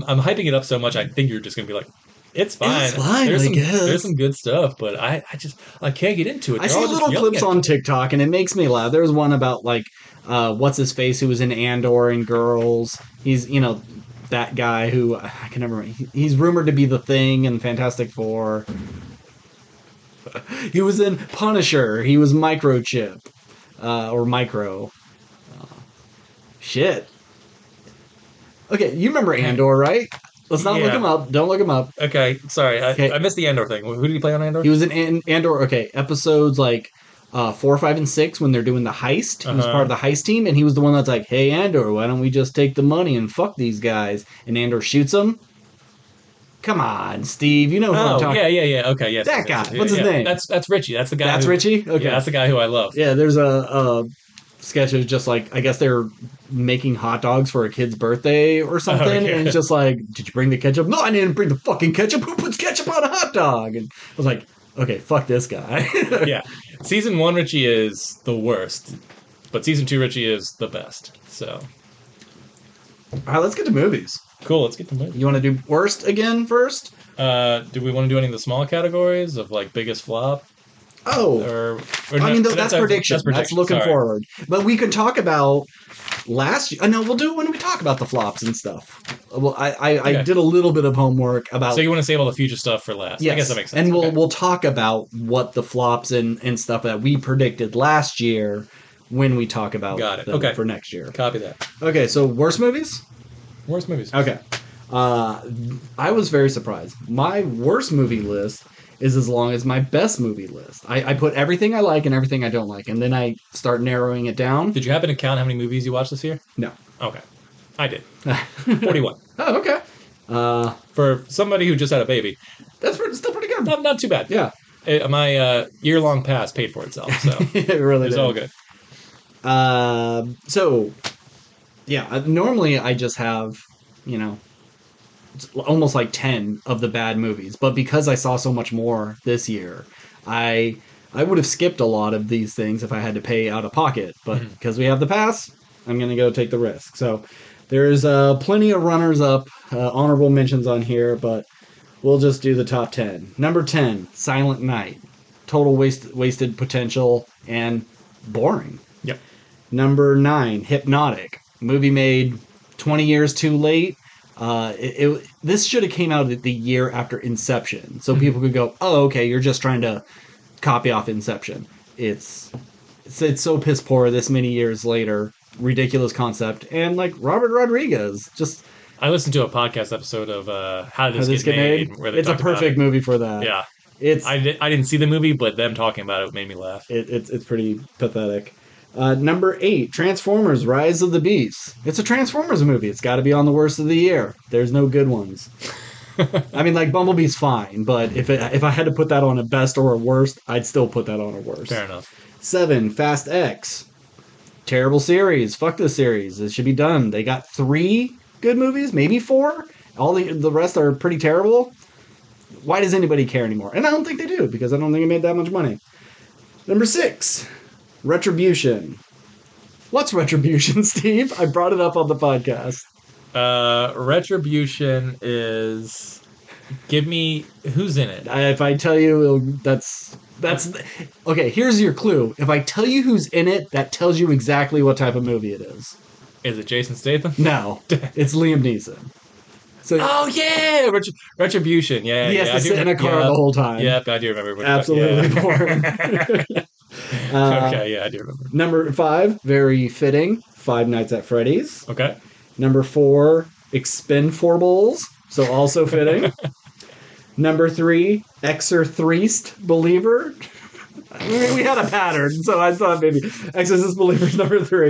hyping it up so much. I think you're just gonna be like, it's fine. It's fine. There's some good stuff, but I can't get into it. I see little clips on TikTok, and it makes me laugh. There's one about like, what's his face, who was in Andor and Girls. He's that guy who I can never remember. He's rumored to be the Thing in Fantastic Four. He was in Punisher. He was Microchip. Or Micro. Shit. Okay, you remember Andor, right? Let's not look him up. Don't look him up. Okay, sorry. I missed the Andor thing. Who did he play on Andor? He was in Andor, okay, episodes like 4, 5, and 6 when they're doing the heist. He was part of the heist team, and he was the one that's like, hey, Andor, why don't we just take the money and fuck these guys? And Andor shoots him. Come on, Steve. You know who I'm talking about. Yeah. Okay, yes. That guy. What's his name? That's Richie. That's the guy. That's Richie? Okay. Yeah, that's the guy who I love. Yeah, there's a sketch of just like, I guess they're making hot dogs for a kid's birthday or something. Okay. And it's just like, did you bring the ketchup? No, I didn't bring the fucking ketchup. Who puts ketchup on a hot dog? And I was like, okay, fuck this guy. Yeah. Season 1 Richie is the worst, but season 2 Richie is the best. So. All right, let's get to movies. Cool, let's get to movies. You want to do worst again first? Do we want to do any of the small categories of like biggest flop? Oh, I mean, that's prediction. That's looking forward. But we can talk about last year. No, we'll do it when we talk about the flops and stuff. Well, I did a little bit of homework about. So you want to save all the future stuff for last? Yes. I guess that makes sense. And we'll talk about what the flops and stuff that we predicted last year when we talk about them for next year. Copy that. Okay, so worst movies? Worst movies. Okay. I was very surprised. My worst movie list is as long as my best movie list. I put everything I like and everything I don't like, and then I start narrowing it down. Did you happen to count how many movies you watched this year? No. Okay. I did. 41. Oh, okay. For somebody who just had a baby. That's still pretty good. Not too bad. Yeah. My year-long pass paid for itself, so it really it's all good. So, Yeah, normally I just have, you know, almost like 10 of the bad movies, but because I saw so much more this year, I I would have skipped a lot of these things if I had to pay out of pocket, but Mhm. because we have the pass, I'm going to go take the risk. So there's plenty of runners up, honorable mentions on here, but we'll just do the top 10. Number 10, Silent Night. Total wasted potential and boring. Yep. Number 9, Hypnotic. Movie made 20 years too late. This should have came out the year after Inception, so Mhm. people could go, "Oh, okay, you're just trying to copy off Inception." It's so piss poor this many years later. Ridiculous concept, and like Robert Rodriguez, just I listened to a podcast episode of How Did how This this Get get made. Made, where they It's a talked about it. perfect movie for that. Yeah, It's I didn't see the movie, but them talking about it made me laugh. it's pretty pathetic. Number 8, Transformers: Rise of the Beasts. It's a Transformers movie. It's got to be on the worst of the year. There's no good ones. I mean, like Bumblebee's fine, but if I had to put that on a best or a worst, I'd still put that on a worst. Fair enough. 7, Fast X. Terrible series. Fuck this series. It should be done. They got 3 good movies, maybe 4. All the rest are pretty terrible. Why does anybody care anymore? And I don't think they do because I don't think it made that much money. Number 6, Retribution. What's Retribution, Steve? I brought it up on the podcast. Retribution is. Give me who's in it. If I tell you, that's okay. Here's your clue. If I tell you who's in it, that tells you exactly what type of movie it is. Is it Jason Statham? No, it's Liam Neeson. So Oh yeah, Retribution. Yeah, he has yeah. to sit in a car the whole time. Yep, I do remember. Absolutely Yeah. boring. Okay, yeah, I do remember. Number 5, very fitting. Five Nights at Freddy's. Okay. Number 4, Expendables. So also fitting. Number 3, Exorcist Believer. We had a pattern, so I thought maybe Exorcist Believer number 3.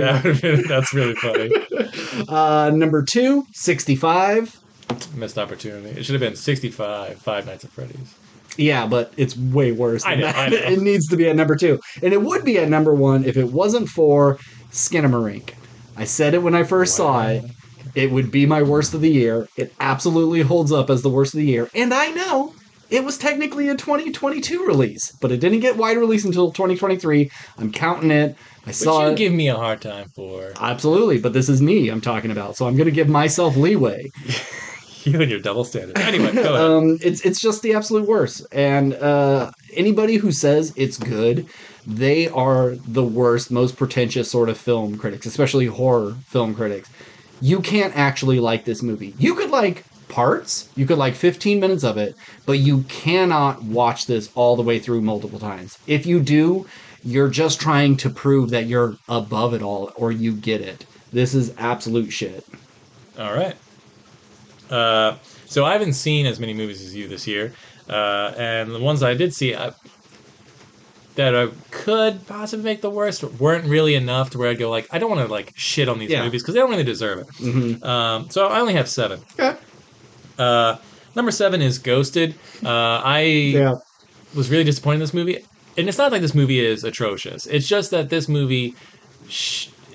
That's really funny. Number 2, 65. Missed opportunity. It should have been 65, Five Nights at Freddy's. Yeah, but it's way worse. I know. It needs to be at number 2. And it would be at number 1 if it wasn't for Skinamarink. I said it when I first saw it. It would be my worst of the year. It absolutely holds up as the worst of the year. And I know it was technically a 2022 release, but it didn't get wide release until 2023. I'm counting it. I saw it. Give me a hard time for. Absolutely, but this is me I'm talking about, so I'm going to give myself leeway. You and your double standard. Anyway, go ahead. It's just the absolute worst. And anybody who says it's good, they are the worst, most pretentious sort of film critics, especially horror film critics. You can't actually like this movie. You could like parts, you could like 15 minutes of it, but you cannot watch this all the way through multiple times. If you do, you're just trying to prove that you're above it all or you get it. This is absolute shit. All right. So I haven't seen as many movies as you this year, and the ones I did see that I could possibly make the worst weren't really enough to where I'd go like, I don't want to like shit on these movies because they don't really deserve it. Mm-hmm. So I only have 7. Okay. Number 7 is Ghosted. I was really disappointed in this movie, and it's not like this movie is atrocious. It's just that this movie.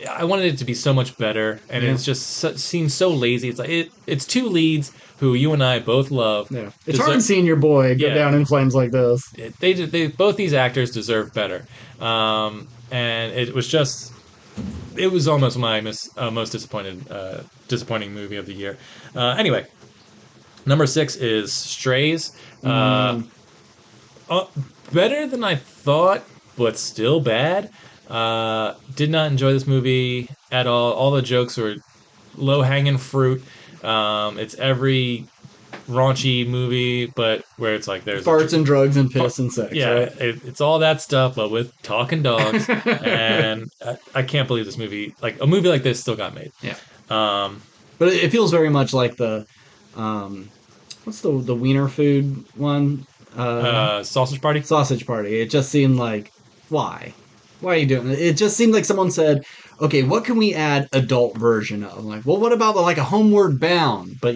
I wanted it to be so much better, and it's just seems so lazy. It's like it's 2 leads who you and I both love. Yeah, it's hard seeing your boy go down in flames like this. They both these actors deserve better, and it was almost my most disappointing movie of the year. Anyway, number 6 is Strays. Better than I thought, but still bad. Did not enjoy this movie at all. All the jokes were low-hanging fruit. It's every raunchy movie, but where it's like there's farts and drugs and piss and sex. Yeah, right? It's all that stuff, but with talking dogs. And I can't believe this movie, like a movie like this, still got made. Yeah. But it feels very much like the what's the wiener food one? Sausage Party. Sausage Party. It just seemed like why. Why are you doing it? It just seemed like someone said, okay, what can we add adult version of? I'm like, well, what about like a Homeward Bound? But,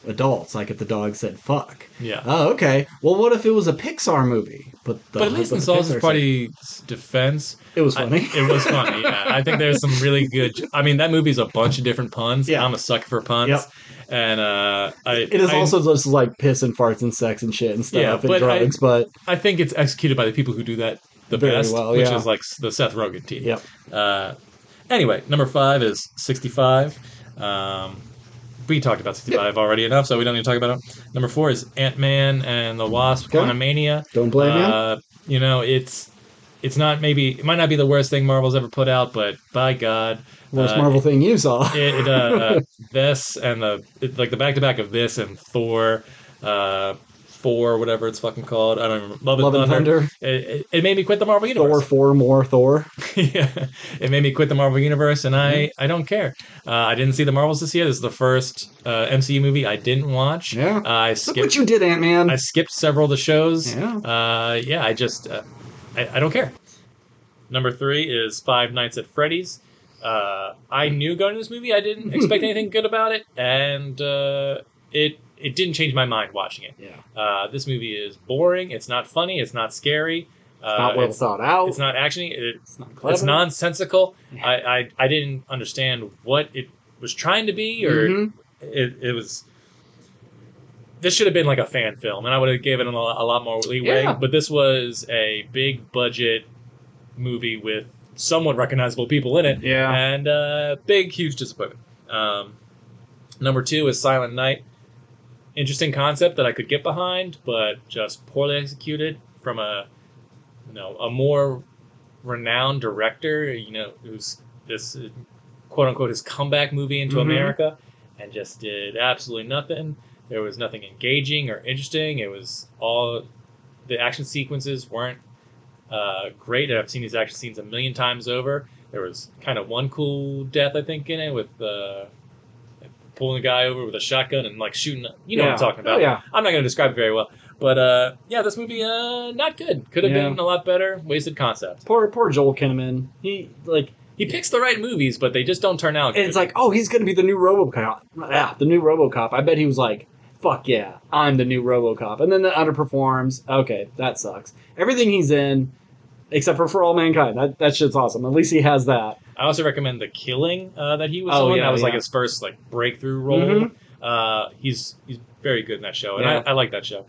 adults, like if the dog said fuck. Yeah. Oh, okay. Well, what if it was a Pixar movie? But at least in the Saul's Pixar Party's defense, it was funny. it was funny. Yeah, I think there's some really good. I mean, that movie's a bunch of different puns. Yeah. I'm a sucker for puns. Yep. And it is also just like piss and farts and sex and shit and stuff and drugs, but I think it's executed by the people who do that the very best, well, which is like the Seth Rogen team. Yep. Anyway, number 5 is 65. We talked about 65 already enough, so we don't need to talk about it. Number 4 is Ant-Man and the Wasp: Quantumania. Don't blame you. It's not, maybe it might not be the worst thing Marvel's ever put out, but by God, worst Marvel thing you saw. This and the back-to-back of this and Thor, 4, whatever it's fucking called. I don't remember. Love and Thunder. It made me quit the Marvel Universe. Thor 4 more Thor. Yeah, it made me quit the Marvel Universe, and I don't care. I didn't see the Marvels this year. This is the first MCU movie I didn't watch. Yeah. I skipped. Look what you did, Ant-Man. I skipped several of the shows. Yeah. I just I don't care. Number 3 is Five Nights at Freddy's. I knew going to this movie I didn't expect anything good about it, and it didn't change my mind watching it. Yeah. This movie is boring. It's not funny. It's not scary. It's not well thought out. It's not actiony. It's not clever. It's nonsensical. Yeah. I didn't understand what it was trying to be, or it was. This should have been like a fan film, and I would have given it a lot more leeway. Yeah. But this was a big budget movie with somewhat recognizable people in it. Yeah. And big, huge disappointment. Number 2 is Silent Night. Interesting concept that I could get behind, but just poorly executed from a more renowned director, who's this quote unquote his comeback movie into America, and just did absolutely nothing. There was nothing engaging or interesting. It was all the action sequences weren't great. I've seen these action scenes a million times over. There was kind of one cool death I think in it with pulling a guy over with a shotgun and like shooting. You know what I'm talking about. Oh, yeah. I'm not going to describe it very well. But this movie, not good. Could have been a lot better. Wasted concept. Poor Joel Kinnaman. He picks the right movies, but they just don't turn out good. And it's like, oh, he's going to be the new RoboCop. Yeah, the new RoboCop. I bet he was like, fuck yeah, I'm the new RoboCop. And then that underperforms. Okay, that sucks. Everything he's in, except for All Mankind. That shit's awesome. At least he has that. I also recommend The Killing that he was on. That was like his first like breakthrough role. He's very good in that show, and I like that show.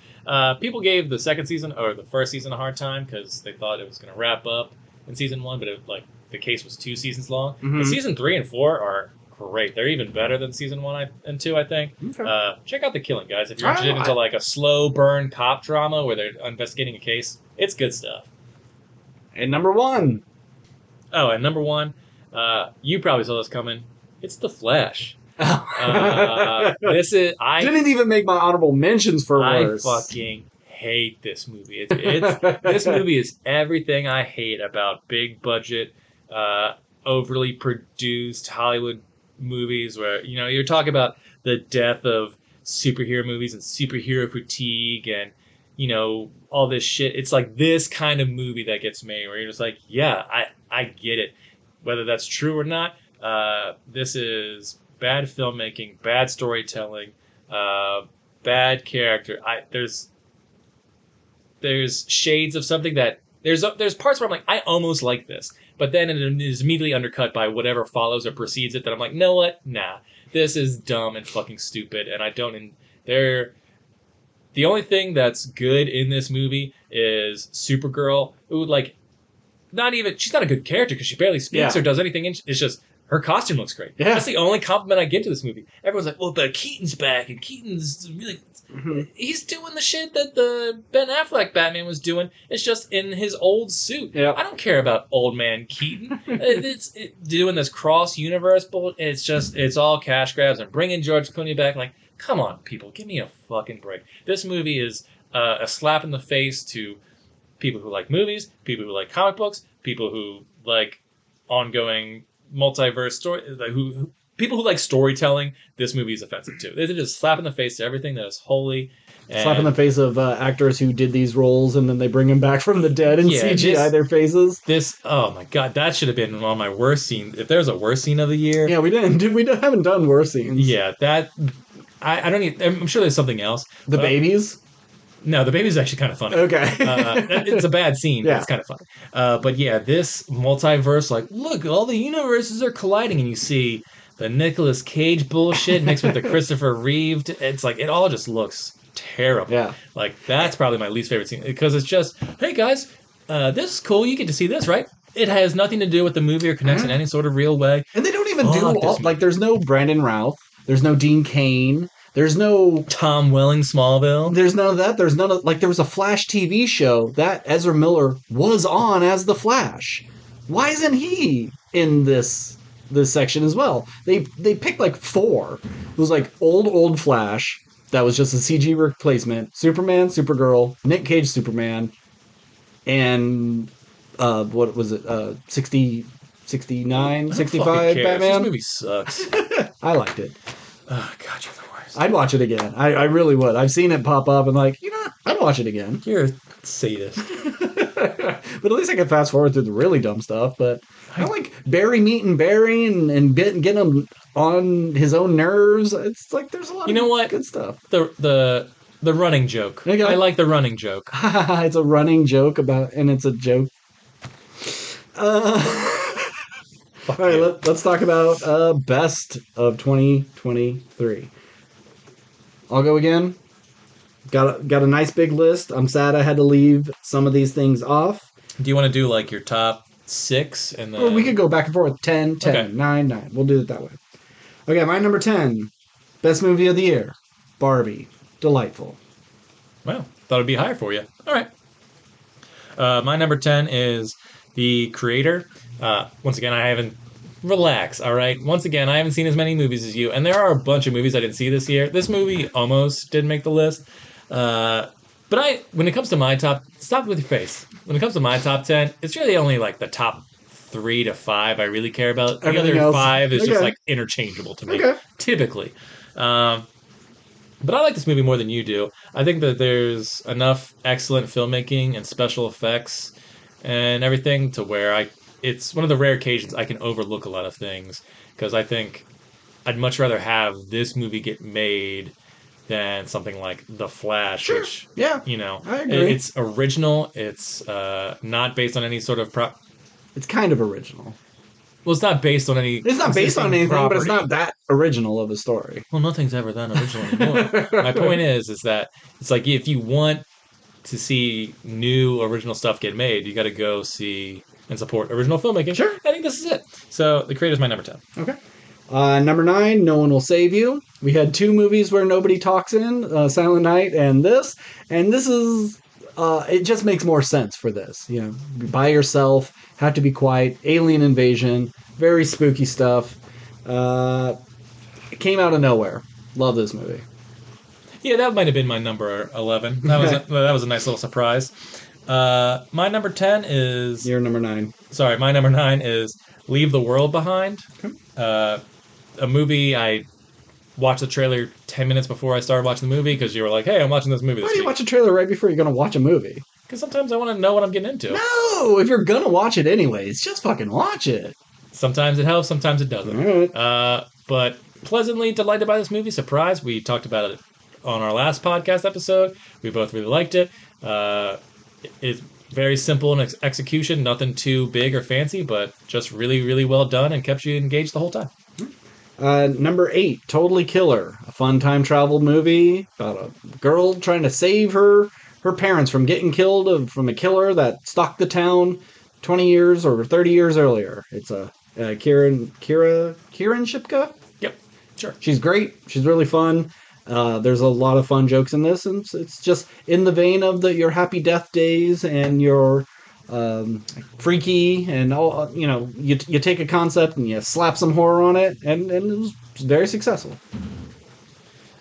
People gave the second season or the first season a hard time because they thought it was going to wrap up in season 1, but the case was 2 seasons long. But season 3 and 4 are great. They're even better than season 1 and 2, I think. Okay. Check out The Killing, guys, if you're interested into like a slow burn cop drama where they're investigating a case. It's good stuff. And number 1. Oh, and number 1, you probably saw this coming. It's The Flash. This is I didn't even make my honorable mentions for worse. I fucking hate this movie. This movie is everything I hate about big budget, overly produced Hollywood movies where you're talking about the death of superhero movies and superhero fatigue and all this shit. It's like this kind of movie that gets made where you're just like, yeah, I get it. Whether that's true or not, this is bad filmmaking, bad storytelling, bad character. There's shades of something that there's parts where I'm like, I almost like this, but then it is immediately undercut by whatever follows or precedes it. That I'm like, know what? Nah, this is dumb and fucking stupid, and I don't. The only thing that's good in this movie is Supergirl, who she's not a good character because she barely speaks or does anything. It's just her costume looks great. Yeah. That's the only compliment I give to this movie. Everyone's like, well, but Keaton's back, and Keaton's really... He's doing the shit that the Ben Affleck Batman was doing. It's just in his old suit. Yeah. I don't care about old man Keaton. It's doing this cross-universe bull. It's all cash grabs and bringing George Clooney back. Like, come on, people, give me a fucking break. This movie is a slap in the face to people who like movies, people who like comic books, people who like ongoing multiverse story, who people who like storytelling, this movie is offensive too. They just slap in the face to everything that is holy. Slap in the face of actors who did these roles, and then they bring them back from the dead and CGI their faces. Oh my god, that should have been one of my worst scenes. If there's a worst scene of the year, yeah, we haven't done worse scenes. Yeah, that I don't even. I'm sure there's something else. The babies. No, the baby's actually kind of funny. Okay. It's a bad scene, but it's kind of funny. But yeah, this multiverse, like, look, all the universes are colliding, and you see the Nicolas Cage bullshit mixed with the Christopher Reeve. It's like, it all just looks terrible. Yeah. Like, that's probably my least favorite scene, because it's just, hey guys, this is cool, you get to see this, right? It has nothing to do with the movie or connects in any sort of real way. And they don't even there's no Brandon Routh, there's no Dean Cain, there's no Tom Welling Smallville. There's none of that. There's none of there was a Flash TV show that Ezra Miller was on as the Flash. Why isn't he in this section as well? They picked like 4. It was like old Flash that was just a CG replacement, Superman, Supergirl, Nick Cage Superman, and what was it? 60 69, 65 Batman. This movie sucks. I liked it. Oh god, you're the worst. I'd watch it again. I really would. I've seen it pop up and like, I'd watch it again. You're a sadist. But at least I can fast forward through the really dumb stuff. But I like Barry meeting Barry and getting him on his own nerves. It's like there's a lot of good stuff. The running joke. Okay. I like the running joke. It's a running joke and it's a joke. All right, let's talk about best of 2023. I'll go again. Got a nice big list. I'm sad I had to leave some of these things off. Do you want to do like your top 6 and then... Or we could go back and forth. 10, 10, okay. 9, 9. We'll do it that way. Okay, my number 10. Best movie of the year. Barbie. Delightful. Well, thought it'd be higher for you. All right. My number 10 is The Creator. Once again, I haven't... Relax, all right? Once again, I haven't seen as many movies as you, and there are a bunch of movies I didn't see this year. This movie almost didn't make the list. But when it comes to my top... Stop with your face. When it comes to my top 10, it's really only like the top 3 to 5 I really care about. The Everything other else. 5 is just like interchangeable to me, typically. But I like this movie more than you do. I think that there's enough excellent filmmaking and special effects and everything to where it's one of the rare occasions I can overlook a lot of things, because I think I'd much rather have this movie get made than something like The Flash, sure. which, I agree. It's original. It's not based on any sort of It's kind of original. Well, it's not based on any... It's not based on anything, property. But it's not that original of a story. Well, nothing's ever that original anymore. My point is that it's like, if you want to see new original stuff get made, you got to go see... and support original filmmaking. Sure. I think this is it. So, The Creator's my number 10. Okay. Number 9, No One Will Save You. We had 2 movies where nobody talks in, Silent Night and this. And this is, it just makes more sense for this. By yourself, have to be quiet, alien invasion, very spooky stuff. It came out of nowhere. Love this movie. Yeah, that might have been my number 11. That was a nice little surprise. My number 10 is... Your number 9. Sorry, my number 9 is Leave the World Behind. Okay. A movie I watched the trailer 10 minutes before I started watching the movie, because you were like, hey, I'm watching this movie this week. Why do you watch a trailer right before you're going to watch a movie? Because sometimes I want to know what I'm getting into. No! If you're going to watch it anyways, just fucking watch it. Sometimes it helps, sometimes it doesn't. All right. But pleasantly delighted by this movie. Surprised. We talked about it on our last podcast episode. We both really liked it. It's very simple in execution, nothing too big or fancy, but just really, really well done and kept you engaged the whole time. Number 8, Totally Killer, a fun time travel movie about a girl trying to save her parents from getting killed from a killer that stalked the town 20 years or 30 years earlier. It's Kieran Shipka? Yep, sure. She's great. She's really fun. There's a lot of fun jokes in this, and it's just in the vein of your Happy Death Days and your freaky and all. You take a concept and you slap some horror on it, and it was very successful.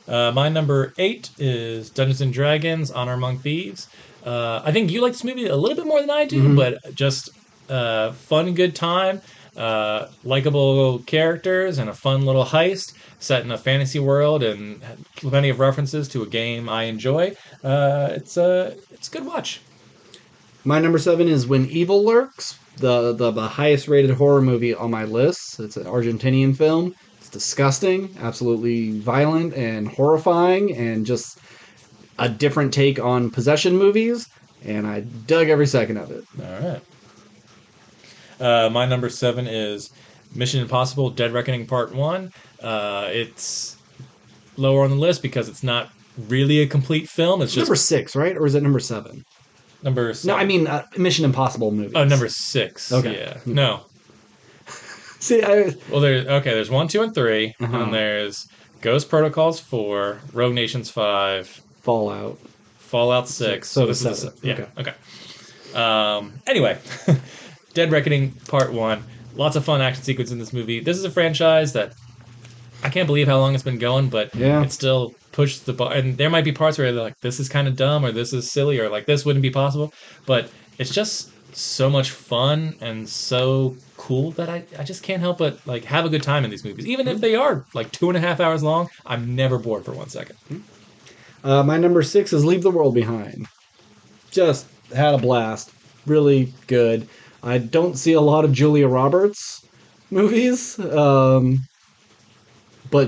My number 8 is Dungeons and Dragons: Honor Among Thieves. I think you like this movie a little bit more than I do, but just fun, good time. likable characters and a fun little heist set in a fantasy world and plenty of references to a game I enjoy. It's a good watch. My number 7 is When Evil Lurks, the highest rated horror movie on my list. It's an Argentinian film. It's disgusting, absolutely violent and horrifying, and just a different take on possession movies. And I dug every second of it. All right. My number 7 is Mission Impossible: Dead Reckoning Part 1. It's lower on the list because it's not really a complete film. It's just number 6, right? Or is it number 7? Number 7. No, I mean Mission Impossible movies. Oh, number 6. Okay. Yeah. No. See, Well, there's 1, 2, and 3, and there's Ghost Protocols 4, Rogue Nations 5, Fallout 6. So this is 7. Okay. Anyway, Dead Reckoning Part 1. Lots of fun action sequences in this movie. This is a franchise that I can't believe how long it's been going, but it still pushed the bar. And there might be parts where they're like, this is kind of dumb, or this is silly, or like this wouldn't be possible. But it's just so much fun and so cool that I just can't help but like have a good time in these movies. Even if they are like 2.5 hours long, I'm never bored for 1 second. My number 6 is Leave the World Behind. Just had a blast. Really good. I don't see a lot of Julia Roberts movies, but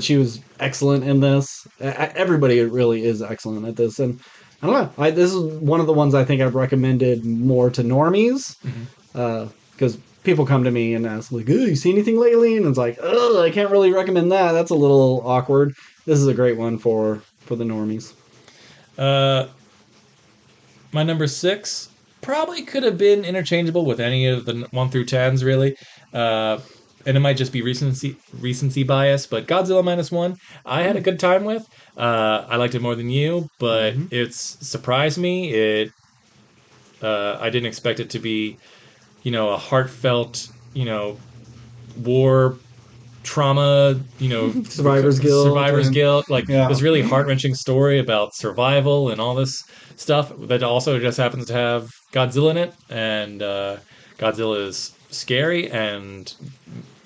she was excellent in this. Everybody really is excellent at this, and I don't know. This is one of the ones I think I've recommended more to normies, because people come to me and ask like, "Oh, you see anything lately?" And it's like, "Oh, I can't really recommend that. That's a little awkward." This is a great one for the normies. My number 6 probably could have been interchangeable with any of the 1 through 10s, really. And it might just be recency bias, but Godzilla -1, I had a good time with. I liked it more than you, but it's surprised me. I didn't expect it to be, a heartfelt, war trauma, Survivor's guilt, like this really heart-wrenching story about survival and all this stuff that also just happens to have Godzilla in it, and Godzilla is scary, and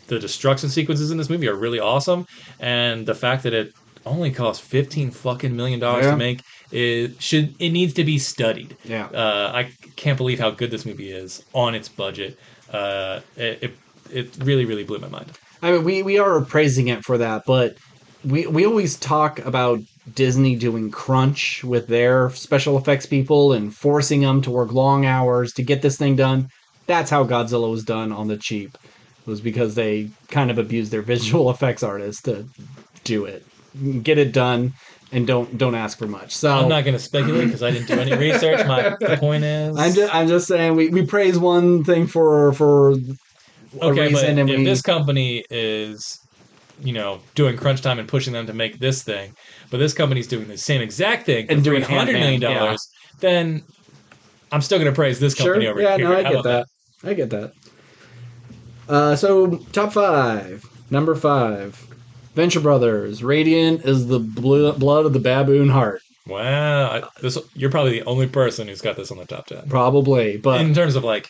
the destruction sequences in this movie are really awesome, and the fact that it only cost $15 million to make, it needs to be studied. I can't believe how good this movie is on its budget. It really, really blew my mind. I mean, we are praising it for that, but we always talk about Disney doing crunch with their special effects people and forcing them to work long hours to get this thing done. That's how Godzilla was done on the cheap. It was because they kind of abused their visual effects artists to do it. Get it done and don't ask for much. So I'm not going to speculate because I didn't do any research. The point is, I'm just saying we praise one thing for a reason, but if this company is doing crunch time and pushing them to make this thing, but this company's doing the same exact thing and doing $100 million, then I'm still going to praise this company over here. No, I get that. I get that. So top 5, number 5, Venture Brothers. Radiant is the blood of the baboon heart. Wow, you're probably the only person who's got this on the top 10. Probably, but in terms of like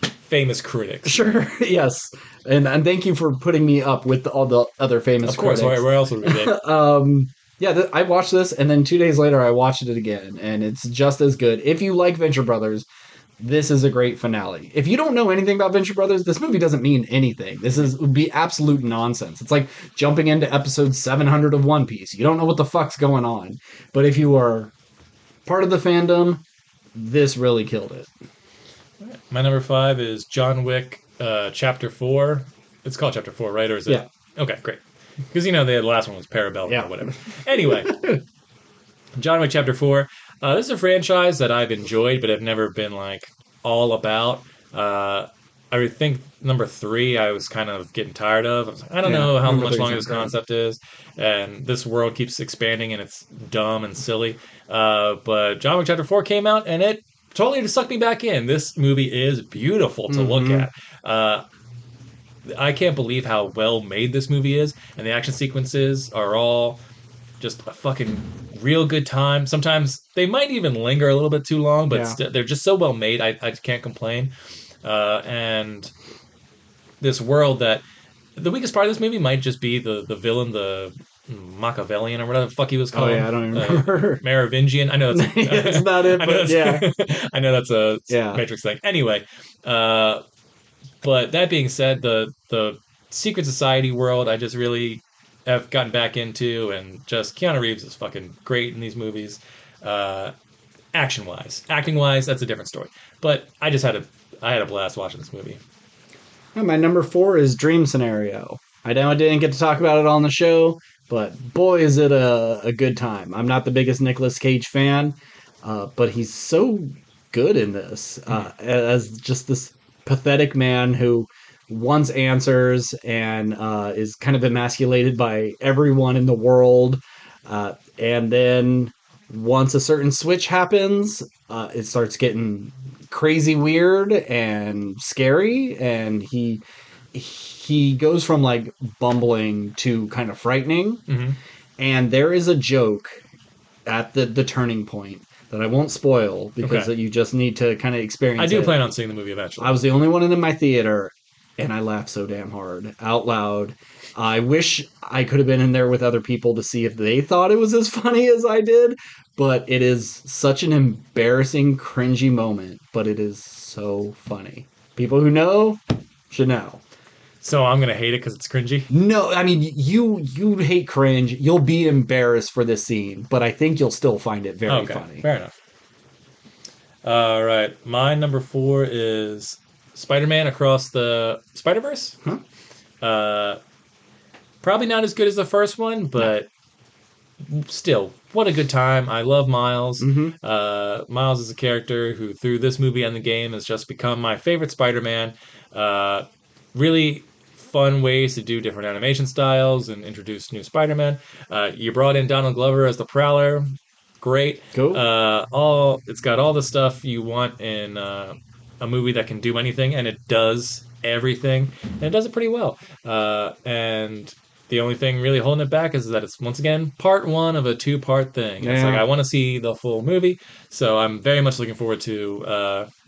famous critics. Sure, yes, and thank you for putting me up with all the other famous critics. Of course, where else would we be? I watched this, and then 2 days later I watched it again, and it's just as good. If you like Venture Brothers, this is a great finale. If you don't know anything about Venture Brothers, this movie doesn't mean anything. Would be absolute nonsense. It's like jumping into episode 700 of One Piece. You don't know what the fuck's going on. But if you are part of the fandom, this really killed it. My number 5 is John Wick Chapter 4. It's called Chapter 4, right? Or is it? Yeah. Okay, great. Because, the last one was Parabellum or whatever. Anyway, John Wick Chapter 4. This is a franchise that I've enjoyed, but have never been, all about. I think number 3 I was kind of getting tired of. I was like, I don't know how much longer this concept is, and this world keeps expanding, and it's dumb and silly. But John Wick Chapter 4 came out, and it totally just sucked me back in. This movie is beautiful to look at. I can't believe how well made this movie is, and the action sequences are all just a fucking real good time. Sometimes they might even linger a little bit too long, but they're just so well made. I can't complain. And this world that the weakest part of this movie might just be the villain, the Machiavellian or whatever the fuck he was Oh called, yeah, I don't even remember. Merovingian. I know that's That's not it, I know but yeah, that's I know that's a yeah. Matrix thing. Anyway, uh, but that being said, the secret society world I just really have gotten back into, and just Keanu Reeves is fucking great in these movies. Uh, Action wise, acting wise, that's a different story. But I had a blast watching this movie. And my number four is Dream Scenario. I know I didn't get to talk about it on the show, but boy, is it a good time. I'm not the biggest Nicolas Cage fan, but he's so good in this as just this pathetic man who wants answers and is kind of emasculated by everyone in the world. And then once a certain switch happens, it starts getting crazy weird and scary, and he goes from like bumbling to kind of frightening. Mm-hmm. And there is a joke at the turning point that I won't spoil because Okay. you just need to kind of experience I do it. plan on seeing the movie eventually. I was the only one in my theater, and I laughed so damn hard out loud. I wish I could have been in there with other people to see if they thought it was as funny as I did, but it is such an embarrassing, cringy moment, but it is so funny. People who know should know. So I'm gonna hate it because it's cringy. No, I mean you hate cringe. You'll be embarrassed for this scene, but I think you'll still find it very Okay, funny. fair enough. All right, my number four is Spider-Man Across the Spider-Verse. Huh? Uh, Probably not as good as the first one, but still, what a good time. I love Miles. Mm-hmm. Miles is a character who, through this movie and the game, has just become my favorite Spider-Man. Really fun ways to do different animation styles and introduce new Spider-Man. You brought in Donald Glover as the Prowler. Great. Cool. All it's got all the stuff you want in a movie that can do anything, and it does everything, and it does it pretty well. And the only thing really holding it back is that it's once again part one of a two-part thing. It's like I want to see the full movie, so I'm very much looking forward to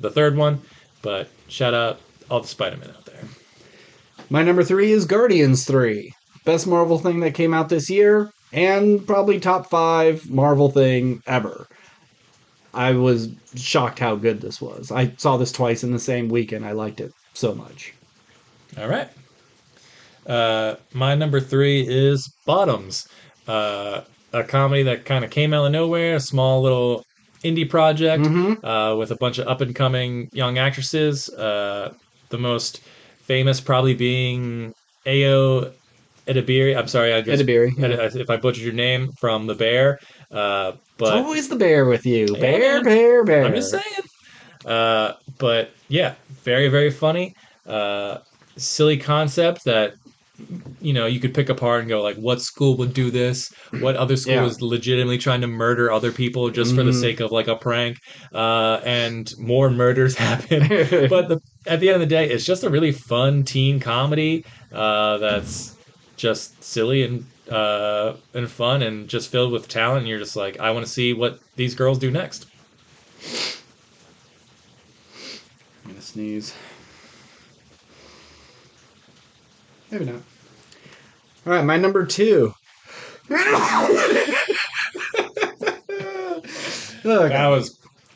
the third one. But shout out all the Spider-Man out there. My number three is Guardians 3. Best Marvel thing that came out this year, and probably top 5 Marvel thing ever. I was shocked how good this was. I saw this twice in the same weekend. I liked it so much. All right. My number three is Bottoms, a comedy that kind of came out of nowhere, a small little indie project with a bunch of up and coming young actresses. The most famous probably being Ayo Edebiri. I'm sorry, Edebiri, yeah. if I butchered your name, from The Bear. It's But always the bear with you. yeah, Bear, man. bear, bear. I'm just saying. But yeah, very, very funny. Silly concept that you could pick apart and go like, what school would do this? What other school Yeah. is legitimately trying to murder other people just for the sake of like a prank? And more murders happen. But at the end of the day, it's just a really fun teen comedy that's just silly and fun and just filled with talent. And you're just like, I want to see what these girls do next. I'm gonna sneeze. Maybe not. All right, my number 2. Okay.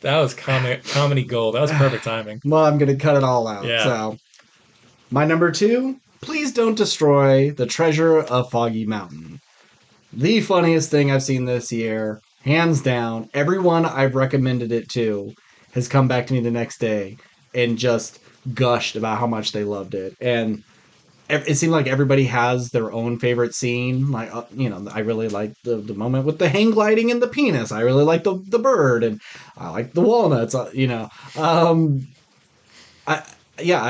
That was comedy gold. That was perfect timing. Well, I'm gonna cut it all out. Yeah. So, my number 2. Please don't destroy the treasure of Foggy Mountain. The funniest thing I've seen this year, hands down. Everyone I've recommended it to has come back to me the next day and just gushed about how much they loved it. And it seemed like everybody has their own favorite scene. Like, I really like the moment with the hang gliding and the penis. I really like the bird, and I like the walnuts. I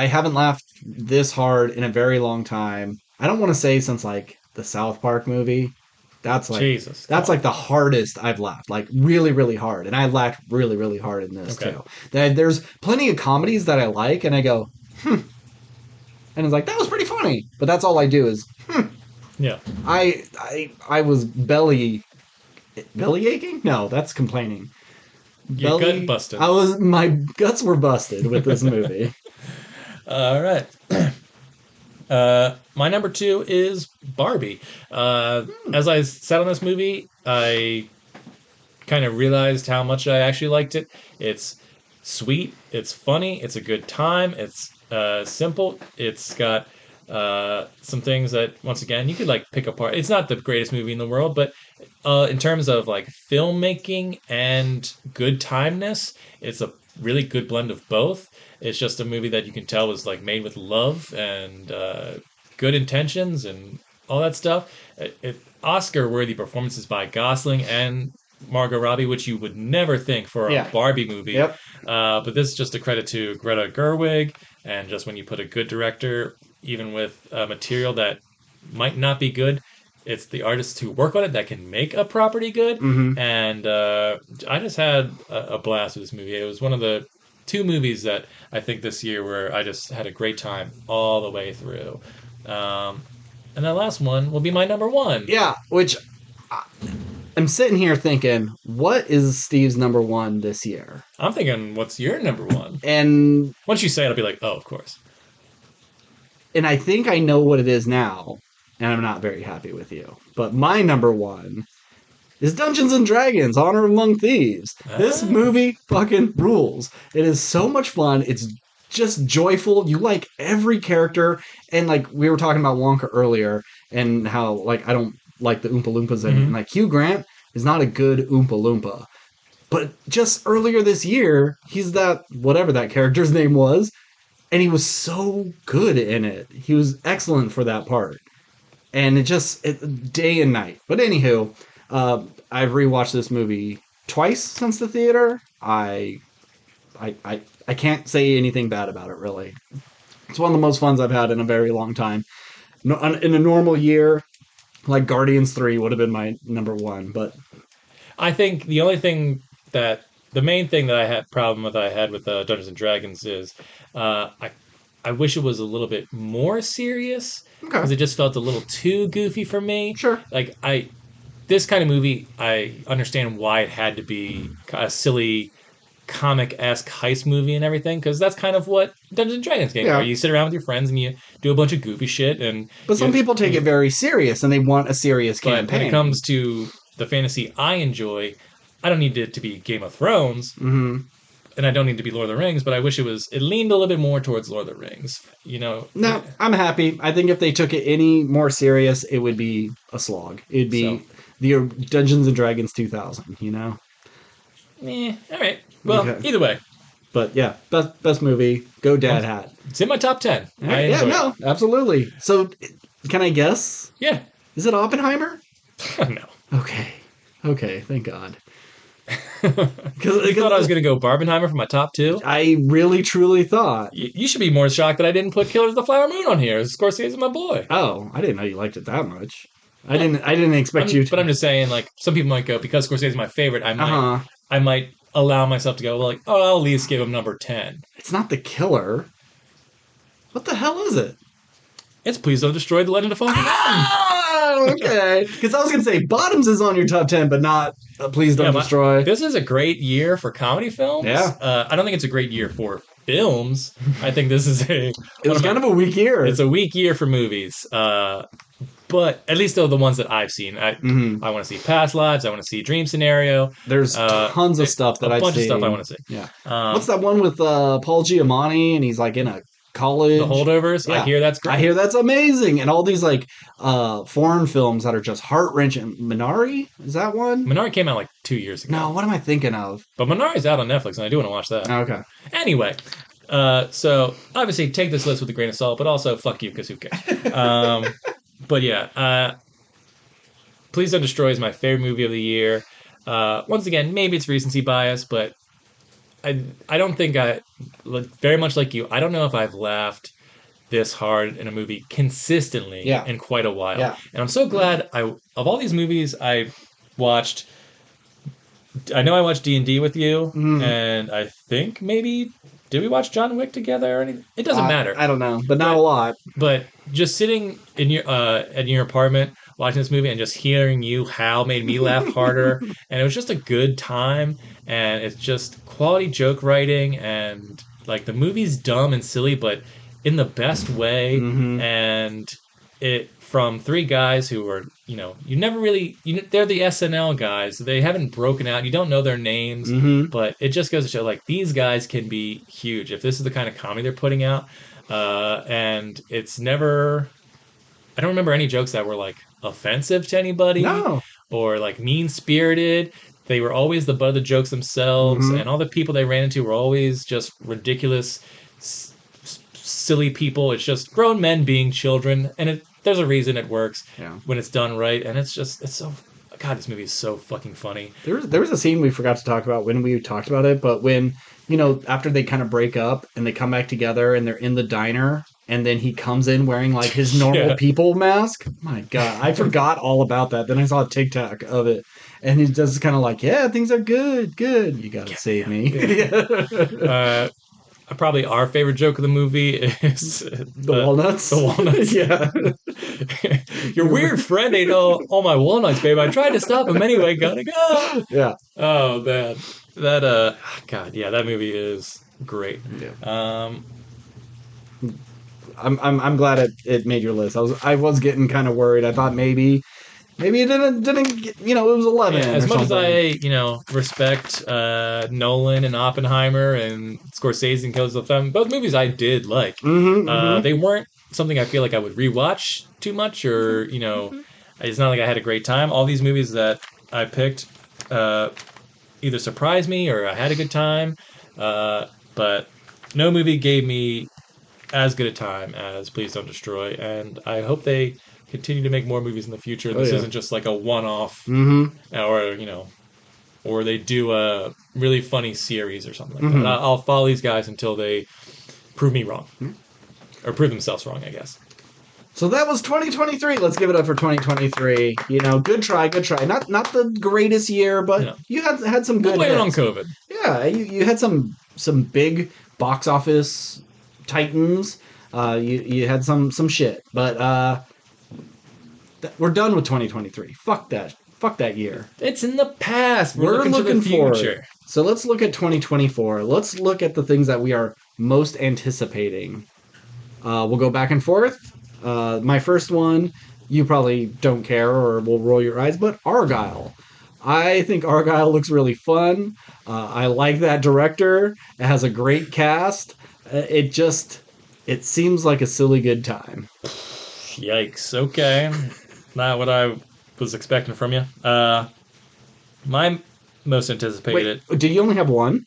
haven't laughed this hard in a very long time. I don't want to say since like the South Park movie. That's like Jesus. that's like the hardest I've laughed, like really, really hard, and I laughed really, really hard in this too. There's plenty of comedies that I like, and I go, and it's like that was pretty funny, but that's all I do is, Yeah. I was belly aching? No, that's complaining. Your gut busted. My guts were busted with this movie. All right. My number two is Barbie. As I sat on this movie, I kind of realized how much I actually liked it. It's sweet, it's funny, it's a good time, it's simple, it's got some things that once again you could like pick apart. It's not the greatest movie in the world, but in terms of like filmmaking and good timeness, it's a really good blend of both. It's just a movie that you can tell was like made with love and good intentions and all that stuff. Oscar-worthy performances by Gosling and Margot Robbie, which you would never think for a Yeah. Barbie movie. Yep. But this is just a credit to Greta Gerwig, and just when you put a good director, even with material that might not be good, it's the artists who work on it that can make a property good. Mm-hmm. And I just had a blast with this movie. It was one of the two movies that I think this year where I just had a great time all the way through. And that last one will be my number one. Yeah, which I'm sitting here thinking, what is Steve's number one this year? I'm thinking, what's your number one? And Once you say it, I'll be like, oh, of course. I think I know what it is now, and I'm not very happy with you. But my number one is Dungeons and Dragons: Honor Among Thieves. This movie fucking rules. It is so much fun. It's just joyful. You like every character, and like we were talking about Wonka earlier, and how like I don't like the Oompa Loompas, and like Hugh Grant is not a good Oompa Loompa. But just earlier this year, he's that whatever that character's name was, and he was so good in it. He was excellent for that part, and day and night. But anywho, I've rewatched this movie twice since the theater. I can't say anything bad about it, really. It's one of the most funs I've had in a very long time. No, in a normal year, like Guardians 3 would have been my number one, but I think the main thing that I had problem with I had with Dungeons and Dragons is I wish it was a little bit more serious because it just felt a little too goofy for me. Sure. Like this kind of movie, I understand why it had to be a silly comic-esque heist movie and everything, because that's kind of what Dungeons and Dragons games are. You sit around with your friends and you do a bunch of goofy shit. But some people take it very serious and they want a serious campaign. But when it comes to the fantasy I enjoy, I don't need it to be Game of Thrones, and I don't need to be Lord of the Rings, but I wish it leaned a little bit more towards Lord of the Rings. No, I'm happy. I think if they took it any more serious, it would be a slog. It'd be the Dungeons and Dragons 2000, all right. Well, either way. But yeah, best movie. Go Dad Hat. It's in my top 10. Absolutely. So, can I guess? Yeah. Is it Oppenheimer? No. Okay, thank God. Because you thought I was going to go Barbenheimer for my top two? I really, truly thought. You should be more shocked that I didn't put Killers of the Flower Moon on here. Scorsese is my boy. Oh, I didn't know you liked it that much. I didn't expect you to. But I'm just saying, like, some people might go, because Scorsese is my favorite, I might allow myself to go, well, like, I'll at least give him number 10. It's not The Killer. What the hell is it? It's Please Don't Destroy the Legend of Foggy Mountain. Oh, okay. Because I was going to say, Bottoms is on your top 10, but not Please Don't Destroy. This is a great year for comedy films. Yeah. I don't think it's a great year for films. I think this is it was kind of a weak year. It's a weak year for movies. But at least the ones that I've seen. I want to see Past Lives. I want to see Dream Scenario. There's tons of stuff that I've seen. A bunch of stuff I want to see. Yeah. What's that one with Paul Giamatti and he's like in a college? The Holdovers? Yeah. I hear that's great. I hear that's amazing. And all these like foreign films that are just heart-wrenching. Minari? Is that one? Minari came out like 2 years ago. No, what am I thinking of? But Minari's out on Netflix and I do want to watch that. Okay. Anyway. So obviously take this list with a grain of salt, but also fuck you because who cares? But yeah, Please Don't Destroy is my favorite movie of the year. Once again, maybe it's recency bias, but I don't think very much like you, I don't know if I've laughed this hard in a movie consistently in quite a while. Yeah. And I'm so glad of all these movies I watched, I know I watched D&D with you, and I think maybe... Did we watch John Wick together or anything? It doesn't matter. I don't know, but not a lot. But just sitting in your apartment watching this movie and just hearing you howl made me laugh harder. And it was just a good time. And it's just quality joke writing. And like the movie's dumb and silly, but in the best way, Mm-hmm. and it from three guys who are, you never really, they're the SNL guys. They haven't broken out. You don't know their names, Mm-hmm. but it just goes to show like these guys can be huge if this is the kind of comedy they're putting out. And it's never, I don't remember any jokes that were like offensive to anybody No. or like mean spirited. They were always the butt of the jokes themselves, Mm-hmm. and all the people they ran into were always just ridiculous, silly people. It's just grown men being children, and there's a reason it works Yeah. when it's done right. And it's so, God, this movie is so fucking funny. There was a scene we forgot to talk about when we talked about it, but when, after they kind of break up and they come back together and they're in the diner and then he comes in wearing like his normal Yeah. people mask. My God, I forgot all about that. Then I saw a TikTok of it and he's just kind of like, yeah, things are good, good. You got to save me. Yeah. Probably our favorite joke of the movie is The walnuts. The walnuts. Yeah. Your weird friend ate all my walnuts, babe. I tried to stop him anyway. Gotta go. Yeah. Oh man, that God, yeah, that movie is great. Yeah. Um, I'm glad it made your list. I was getting kind of worried. I thought maybe it didn't get, it was 11 yeah, as or much as something. I respect Nolan and Oppenheimer and Scorsese and Kills of the Femme, both movies I did like. Mm-hmm, mm-hmm. They weren't something I feel like I would rewatch too much, or it's not like I had a great time. All these movies that I picked either surprised me or I had a good time, but no movie gave me as good a time as Please Don't Destroy, and I hope they continue to make more movies in the future. Oh This yeah. isn't just like a one-off, Mm-hmm. or they do a really funny series or something like that. Mm-hmm. I'll follow these guys until they prove me wrong, or prove themselves wrong, I guess. So that was 2023. Let's give it up for 2023. Good try, good try. Not the greatest year, but Yeah. you had some good We'll blame it on hits. COVID. Yeah, you had some big box office titans. You had some shit, but we're done with 2023. Fuck that. Fuck that year. It's in the past. We're looking to the forward. future. So let's look at 2024. Let's look at the things that we are most anticipating. We'll go back and forth. My first one, you probably don't care or will roll your eyes, but Argyle. I think Argyle looks really fun. I like that director. It has a great cast. It seems like a silly good time. Yikes. Okay. Not what I was expecting from you. My most anticipated. Wait, do you only have one?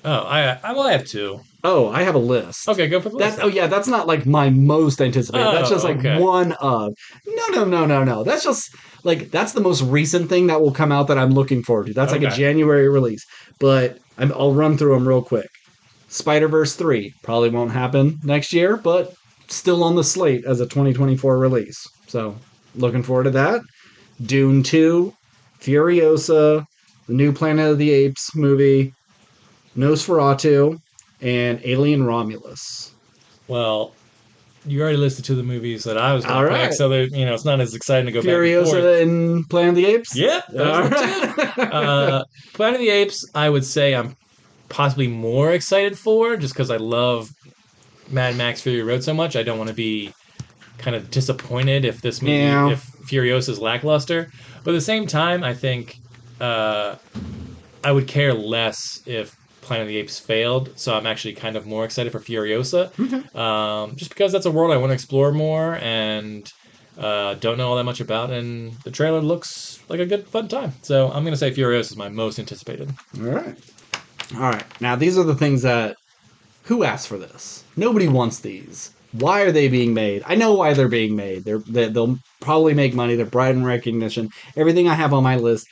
Oh, I have two. Oh, I have a list. Okay, go for the list. Oh yeah, that's not like my most anticipated. That's just like okay. one of. No. That's just like that's the most recent thing that will come out that I'm looking forward to. That's like a Okay. January release. But I'll run through them real quick. Spider-Verse 3 probably won't happen next year, but still on the slate as a 2024 release. So, looking forward to that. Dune 2, Furiosa, the new Planet of the Apes movie, Nosferatu, and Alien Romulus. Well, you already listed two of the movies that I was going All to right. pick, so it's not as exciting to go back and Furiosa forth. and Planet of the Apes? Yep, those All are the two. Planet of the Apes, I would say I'm possibly more excited for, just because I love Mad Max Fury Road so much. I don't want to be kind of disappointed if this movie, if Furiosa is lackluster. But at the same time, I think I would care less if Planet of the Apes failed, so I'm actually kind of more excited for Furiosa, just because that's a world I want to explore more and don't know all that much about, and the trailer looks like a good fun time. So I'm going to say Furiosa is my most anticipated. All right. Now these are the things that who asked for this? Nobody wants these. Why are they being made? I know why they're being made. They'll probably make money. They're pride and recognition. Everything I have on my list,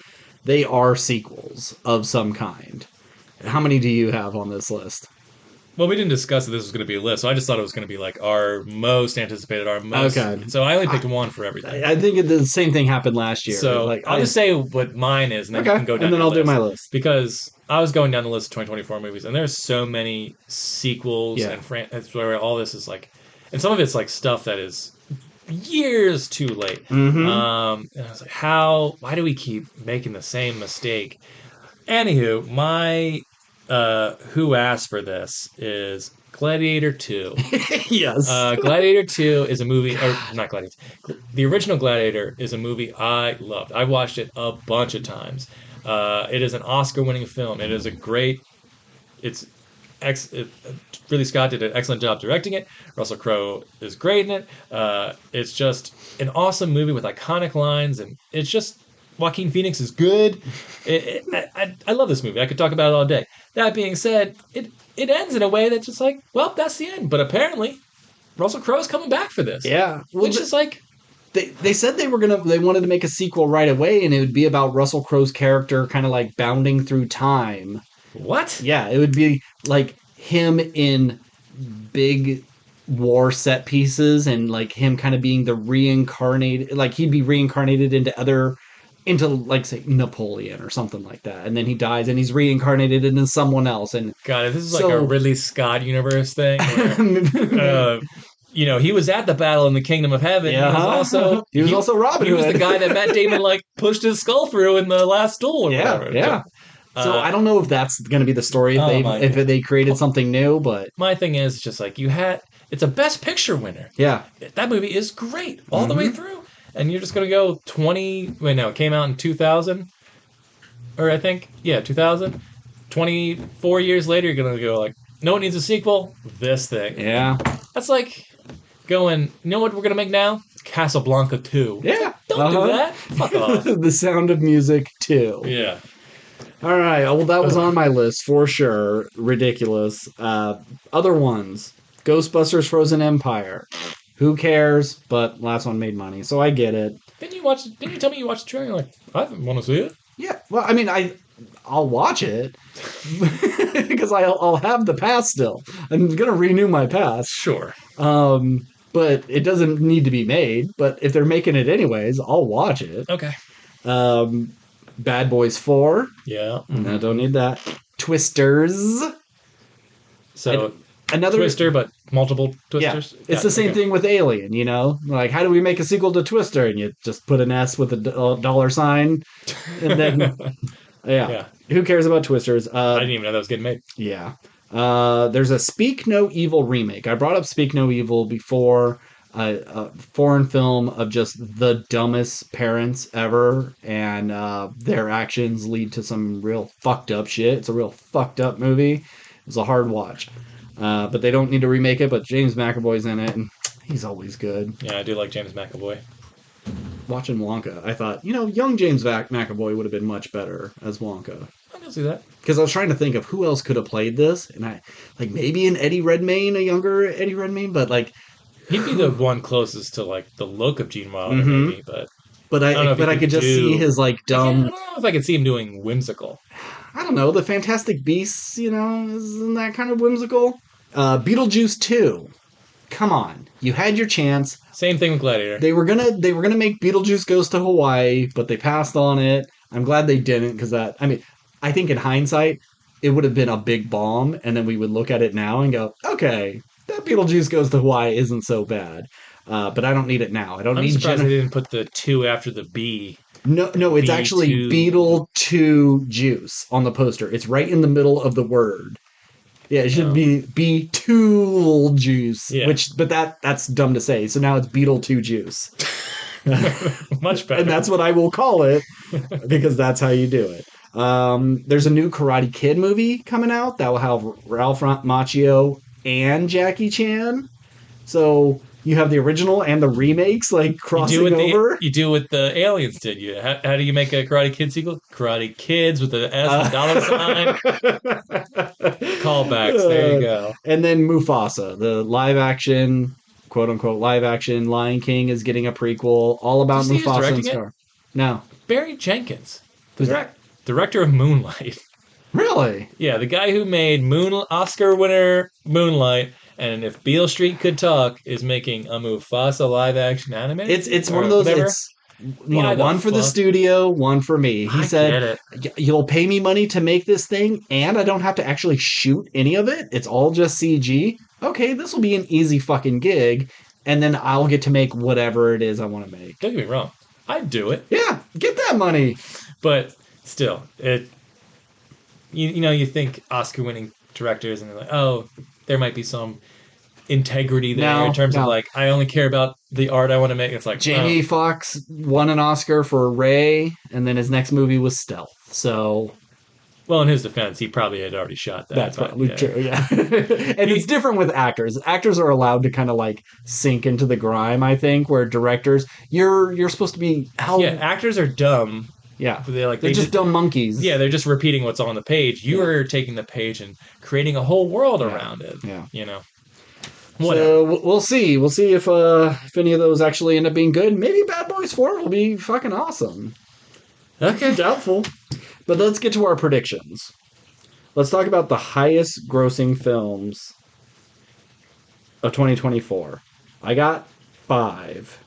they are sequels of some kind. How many do you have on this list? Well, we didn't discuss that this was going to be a list, so I just thought it was going to be like our most anticipated, our most. Okay. So I only picked one for everything. I think the same thing happened last year. So I'll just say what mine is, and then you can go down. And then I'll do my list. Because I was going down the list of 2024 movies, and there's so many sequels and that's where all this is like, and some of it's like stuff that is years too late. Mm-hmm. And I was like, why do we keep making the same mistake? Anywho, my who asked for this is Gladiator 2. Yes. Gladiator 2 is a movie, or not Gladiator. The original Gladiator is a movie I loved. I watched it a bunch of times. It is an Oscar-winning film. It is a great. It's Ridley Scott did an excellent job directing it. Russell Crowe is great in it. It's just an awesome movie with iconic lines, and it's just Joaquin Phoenix is good. I love this movie. I could talk about it all day. That being said, it ends in a way that's just like, well, that's the end. But apparently, Russell Crowe's coming back for this. Yeah. Well, which is like, they said they wanted to make a sequel right away, and it would be about Russell Crowe's character kind of like bounding through time. what? Yeah, it would be like him in big war set pieces, and like him kind of being the reincarnated, like he'd be reincarnated into like say Napoleon or something like that, and then he dies and he's reincarnated into someone else. And God, this is like a Ridley Scott universe thing. Where, he was at the battle in the Kingdom of Heaven. Yeah, he was also Robin Hood. He was the guy that Matt Damon like pushed his skull through in the last duel or whatever. Yeah. So I don't know if that's going to be the story if they created something new, but my thing is just like it's a Best Picture winner. Yeah, that movie is great all the way through, and you're just going to go 20. Wait, no, it came out in 2000, or I think 2000. 24 years later, you're going to go like, no one needs a sequel. This thing. Yeah, that's like going. You know what we're going to make now? Casablanca 2. Yeah, don't do that. Fuck off. The Sound of Music 2. Yeah. All right. Well, that was on my list for sure. Ridiculous. Other ones: Ghostbusters: Frozen Empire. Who cares? But last one made money, so I get it. Didn't you tell me you watched the trailer? You're like, I want to see it. Yeah. Well, I mean, I'll watch it because I'll have the pass still. I'm gonna renew my pass. Sure. But it doesn't need to be made. But if they're making it anyways, I'll watch it. Okay. Bad Boys 4. Yeah. Mm-hmm. I don't need that. Twisters. So another Twister, but multiple Twisters? Yeah. It's the same thing with Alien, Like, how do we make a sequel to Twister? And you just put an S with a dollar sign. And then, yeah. Who cares about Twisters? I didn't even know that was getting made. Yeah. There's a Speak No Evil remake. I brought up Speak No Evil before. A foreign film of just the dumbest parents ever, and their actions lead to some real fucked up shit. It's a real fucked up movie. It was a hard watch, but they don't need to remake it. But James McAvoy's in it, and he's always good. Yeah, I do like James McAvoy. Watching Wonka, I thought, young James McAvoy would have been much better as Wonka. I can see that. Because I was trying to think of who else could have played this, and I like maybe an Eddie Redmayne, a younger Eddie Redmayne, but like. He'd be the one closest to like the look of Gene Wilder, maybe, but I could just see his like dumb. I don't know if I could see him doing whimsical. I don't know. The Fantastic Beasts, isn't that kind of whimsical? Beetlejuice 2. Come on, you had your chance. Same thing with Gladiator. They were gonna make Beetlejuice Goes to Hawaii, but they passed on it. I'm glad they didn't because I think in hindsight it would have been a big bomb, and then we would look at it now and go, okay. That Beetlejuice Goes to Hawaii isn't so bad, but I don't need it now. I'm surprised they didn't put the 2 after the B. No, it's actually Beetle 2 Juice on the poster. It's right in the middle of the word. Yeah, it should be Tool Juice, but that's dumb to say. So now it's Beetle 2 Juice. Much better. And that's what I will call it because that's how you do it. There's a new Karate Kid movie coming out that will have Ralph Macchio and Jackie Chan. So you have the original and the remakes like crossing over. You do what the aliens did. How do you make a Karate Kid sequel? Karate Kids with the S and dollar sign. Callbacks. There you go. And then Mufasa, the live action, quote unquote live action Lion King is getting a prequel all about Mufasa and Scar. No. Barry Jenkins. Director of Moonlight. Really? Yeah, the guy who made Oscar winner Moonlight, and If Beale Street Could Talk, is making a Mufasa live action animated. It's one of those. Whatever. It's one for the studio, one for me. He said, "You'll pay me money to make this thing, and I don't have to actually shoot any of it. It's all just CG. Okay, this will be an easy fucking gig, and then I'll get to make whatever it is I want to make." Don't get me wrong, I'd do it. Yeah, get that money. But still, you think Oscar-winning directors, and they're like, oh, there might be some integrity there in No, terms of no. like, I only care about the art I want to make. It's like, oh, Jamie Foxx won an Oscar for Ray, and then his next movie was Stealth. So well, in his defense, he probably had already shot that, that's but probably yeah. true. Yeah, and it's different with actors. Actors are allowed to kind of like sink into the grime. I think where directors, you're supposed to be how Yeah, actors are dumb. yeah. But they're like They're just dumb monkeys. yeah, they're just repeating what's on the page. You Yeah. are taking the page and creating a whole world Yeah. around it. Yeah. You know, whatever. So we'll see. We'll see if any of those actually end up being good. Maybe Bad Boys 4 will be fucking awesome. Okay. Doubtful. But let's get to our predictions. Let's talk about the highest grossing films of 2024. I got 5.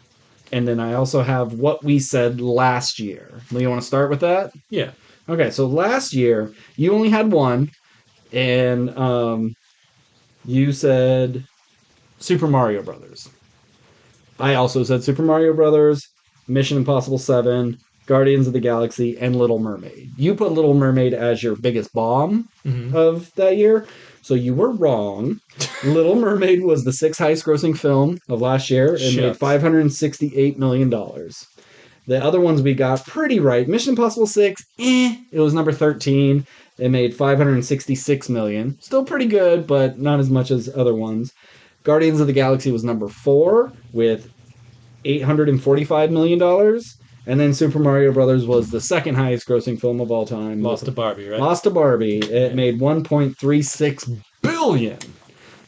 And then I also have what we said last year. You want to start with that? Yeah. Okay, so last year you only had one, and you said Super Mario Brothers. I also said Super Mario Brothers, Mission Impossible 7, Guardians of the Galaxy, and Little Mermaid. You put Little Mermaid as your biggest bomb of that year, so you were wrong. Little Mermaid was the 6th highest grossing film of last year. It made $568 million. The other ones we got pretty right. Mission Impossible 6, it was number 13. It made $566 million. Still pretty good, but not as much as other ones. Guardians of the Galaxy was number 4 with $845 million. And then Super Mario Brothers was the 2nd highest grossing film of all time. Lost to Barbie, right? Lost to Barbie. It made $1.36 billion.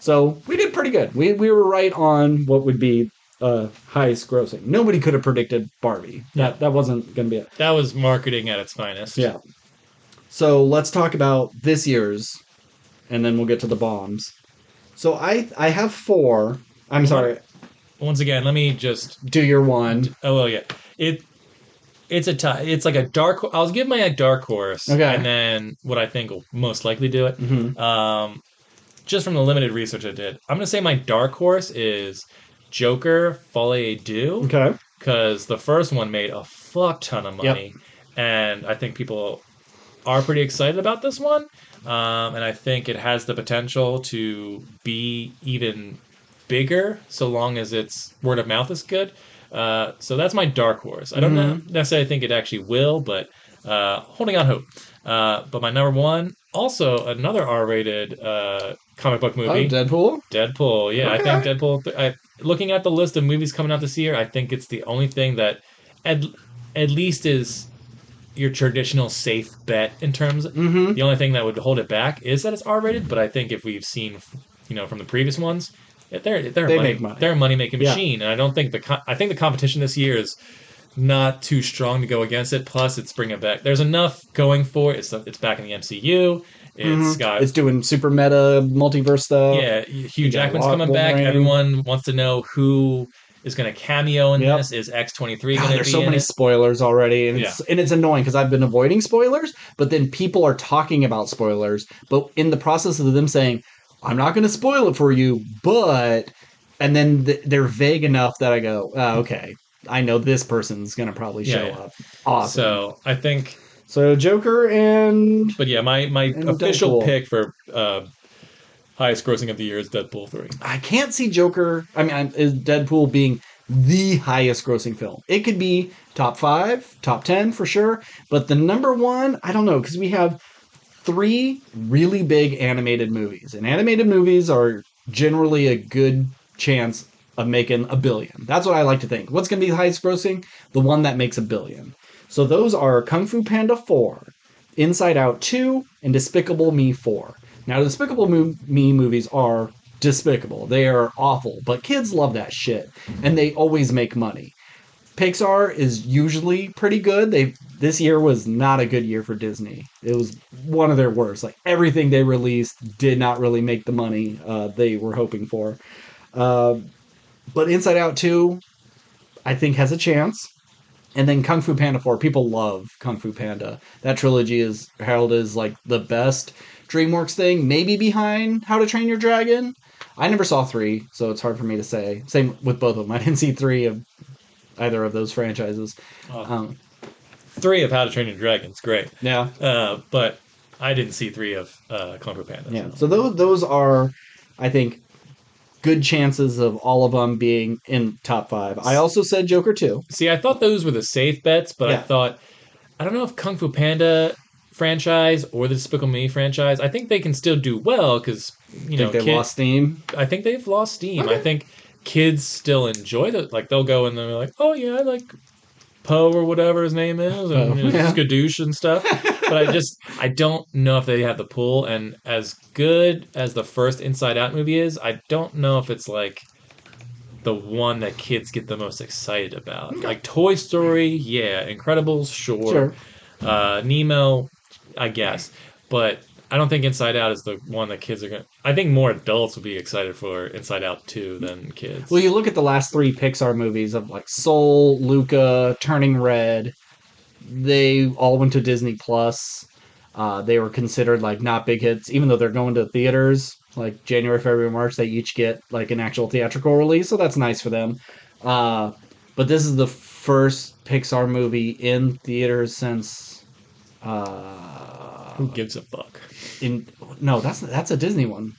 So we did pretty good. We were right on what would be highest grossing. Nobody could have predicted Barbie. That wasn't going to be it. That was marketing at its finest. Yeah. So let's talk about this year's, and then we'll get to the bombs. So I have 4. I'm sorry. Once again, let me just do your one. Oh well, yeah. It's a tie. It's like a dark. I'll give my dark horse, okay, and then what I think will most likely do it. Just from the limited research I did, I'm gonna say my dark horse is Joker Folie à Deux. Okay, because the first one made a fuck ton of money, and I think people are pretty excited about this one. And I think it has the potential to be even bigger so long as its word of mouth is good. So that's my dark horse. I don't necessarily think it actually will, but holding out hope. But my number 1, also another R-rated comic book movie. Deadpool? Deadpool, yeah. Okay. I think Deadpool... looking at the list of movies coming out this year, I think it's the only thing that at least is your traditional safe bet in terms of... The only thing that would hold it back is that it's R-rated, but I think if we've seen, from the previous ones... They make money. They're a money-making machine, and I don't think I think the competition this year is not too strong to go against it. Plus, it's bringing it back. There's enough going for it. It's back in the MCU. It's doing super meta multiverse stuff. Yeah, Hugh Jackman's coming back. Everyone wants to know who is going to cameo in this. Is X-23 going to be? There's so many spoilers already, and it's annoying because I've been avoiding spoilers, but then people are talking about spoilers. But in the process of them saying, I'm not going to spoil it for you, but... And then they're vague enough that I go, oh, okay, I know this person's going to probably show up. Awesome. So, I think... So, Joker and... But yeah, my official pick for highest grossing of the year is Deadpool 3. I can't see Joker... I mean, is Deadpool being the highest grossing film. It could be top 5, top 10 for sure. But the number 1, I don't know, because we have 3 really big animated movies. And animated movies are generally a good chance of making $1 billion. That's what I like to think. What's going to be the highest grossing? The one that makes $1 billion. So those are Kung Fu Panda 4, Inside Out 2, and Despicable Me 4. Now, Despicable Me movies are despicable. They are awful, but kids love that shit, and they always make money. Pixar is usually pretty good. This year was not a good year for Disney. It was one of their worst. Like, everything they released did not really make the money they were hoping for. But Inside Out 2, I think, has a chance. And then Kung Fu Panda 4, people love Kung Fu Panda. That trilogy is heralded as like the best DreamWorks thing, maybe behind How to Train Your Dragon. I never saw 3, so it's hard for me to say. Same with both of them. I didn't see 3 of either of those franchises. 3 of How to Train Your Dragon is great. Yeah. But I didn't see 3 of Kung Fu Panda. Yeah. So those are, I think, good chances of all of them being in top 5. I also said Joker 2. See, I thought those were the safe bets, but Yeah. I don't know if Kung Fu Panda franchise or the Despicable Me franchise. I think they can still do well because Think they lost steam? I think they've lost steam. I Okay. think kids still enjoy it. Like they'll go and they're like, "Oh yeah, I like Poe or whatever his name is, Oh, and yeah. Skadoosh and stuff." But I don't know if they have the pull. And as good as the first Inside Out movie is, I don't know if it's like the one that kids get the most excited about. Okay. Like Toy Story, yeah. Incredibles, sure. Sure. Nemo, I guess. But I don't think Inside Out is the one that kids are going to. I think more adults would be excited for Inside Out 2 than kids. Well, you look at the last 3 Pixar movies of like Soul, Luca, Turning Red. They all went to Disney Plus. They were considered like not big hits, even though they're going to theaters. Like January, February, March, they each get like an actual theatrical release, so that's nice for them. Uh, but this is the first Pixar movie in theaters since Who gives a fuck? in no, that's a Disney one.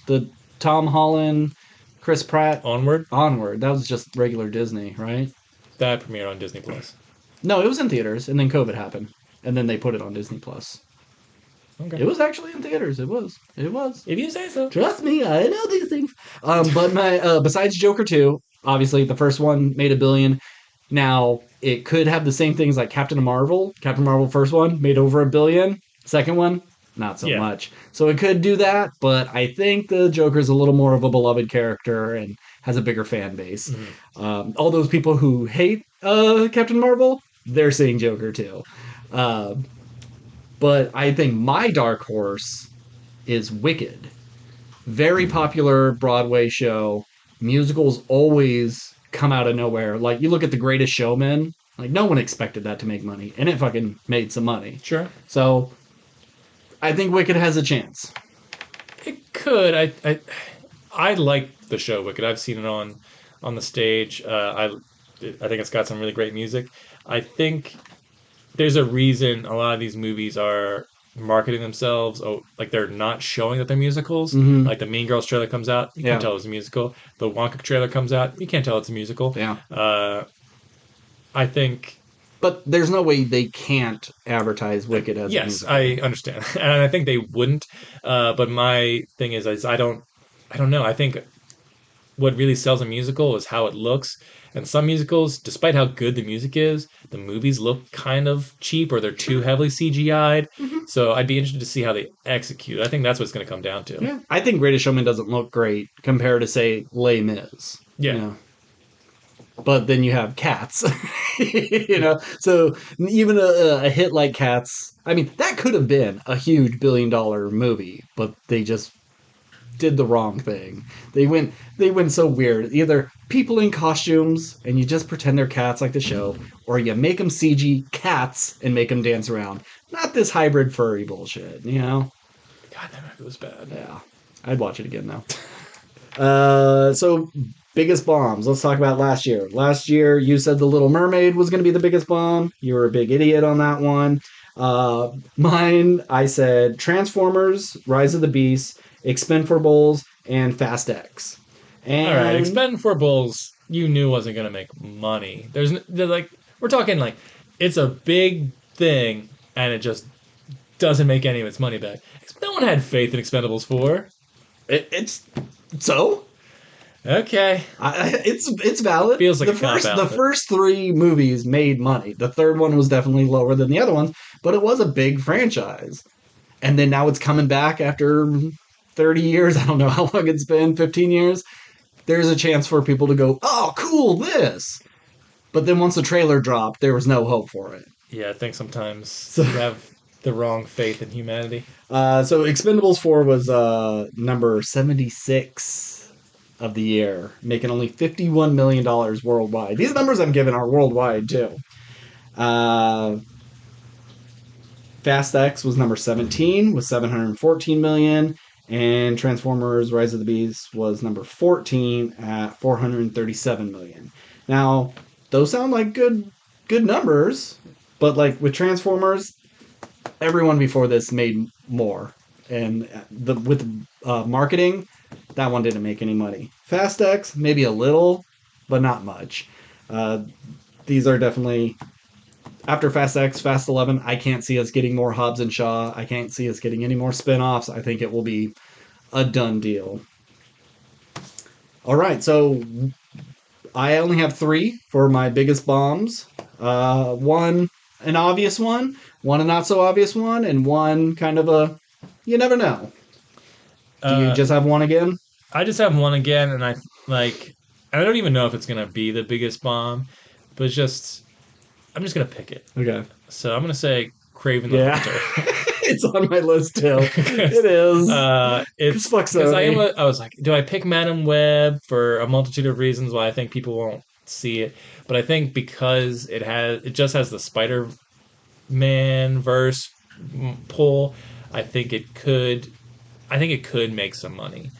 The Tom Holland, Chris Pratt Onward? Onward. That was just regular Disney, right? That premiered on Disney Plus. No, it was in theaters, and then COVID happened, and then they put it on Disney Plus. Okay. It was actually in theaters. It was. It was. If you say so. Trust me, I know these things. But my besides Joker 2, obviously the first one made $1 billion. Now it could have the same things like Captain Marvel. Captain Marvel first one made over $1 billion. Second one, not so Yeah. much. So it could do that, but I think the Joker's a little more of a beloved character and has a bigger fan base. All those people who hate Captain Marvel, they're seeing Joker too. But I think my dark horse is Wicked. Very popular Broadway show. Musicals always come out of nowhere. Like you look at The Greatest Showman, like no one expected that to make money, and it fucking made some money. Sure. So I think Wicked has a chance. It could. I like the show Wicked. I've seen it on the stage. I think it's got some really great music. I think there's a reason a lot of these movies are marketing themselves. Oh, like they're not showing that they're musicals. Like the Mean Girls trailer comes out, you Yeah. can't tell it's a musical. The Wonka trailer comes out, you can't tell it's a musical. Yeah. I think. But there's no way they can't advertise Wicked as a Yes, musical. I understand, and I think they wouldn't. But my thing is I don't know. I think what really sells a musical is how it looks. And some musicals, despite how good the music is, the movies look kind of cheap or they're too heavily CGI'd. So I'd be interested to see how they execute. I think that's what it's going to come down to. Yeah. I think Greatest Showman doesn't look great compared to, say, Les Mis. Yeah. You know? But then you have Cats. So even a hit like Cats, I mean, that could have been a huge $1 billion movie, but they just did the wrong thing. They went so weird. Either people in costumes and you just pretend they're cats like the show, or you make them CG cats and make them dance around. Not this hybrid furry bullshit, God, that movie was bad. Yeah. I'd watch it again though. So biggest bombs. Let's talk about last year. Last year you said The Little Mermaid was going to be the biggest bomb. You were a big idiot on that one. Mine, I said Transformers, Rise of the Beast, Expendables, and Fast X. And All right, Expendables, you knew wasn't going to make money. We're talking like it's a big thing and it just doesn't make any of its money back. No one had faith in Expendables 4. it's so. Okay. It's valid. Feels like the first 3 movies made money. The third one was definitely lower than the other ones, but it was a big franchise. And then now it's coming back after 30 years. I don't know how long it's been, 15 years. There's a chance for people to go, oh, cool, this. But then once the trailer dropped, there was no hope for it. Yeah, I think sometimes you have the wrong faith in humanity. So Expendables 4 was number 76 of the year, making only $51 million worldwide. These numbers I'm giving are worldwide, too. Fast X was number 17 with $714 million, and Transformers Rise of the Beast was number 14 at $437 million. Now, those sound like good numbers, but like with Transformers, everyone before this made more, and with marketing, that one didn't make any money. Fast X maybe a little, but not much. Uh, these are definitely after Fast X, Fast 11. I can't see us getting more Hobbs and Shaw. I can't see us getting any more spin-offs. I think it will be a done deal. All right, so I only have three for my biggest bombs. One an obvious one a not so obvious one, and one kind of a you never know. Do you Uh, just have one again? I just have one again, and I don't even know if it's gonna be the biggest bomb, but I'm just gonna pick it. Okay. So I'm gonna say Craven the Yeah. Hunter. It's on my list too. It is. Because It's fuck because Sony. I was like, do I pick Madam Web for a multitude of reasons why I think people won't see it, but I think because it just has the Spider Man verse pull. I think it could I think it could make some money,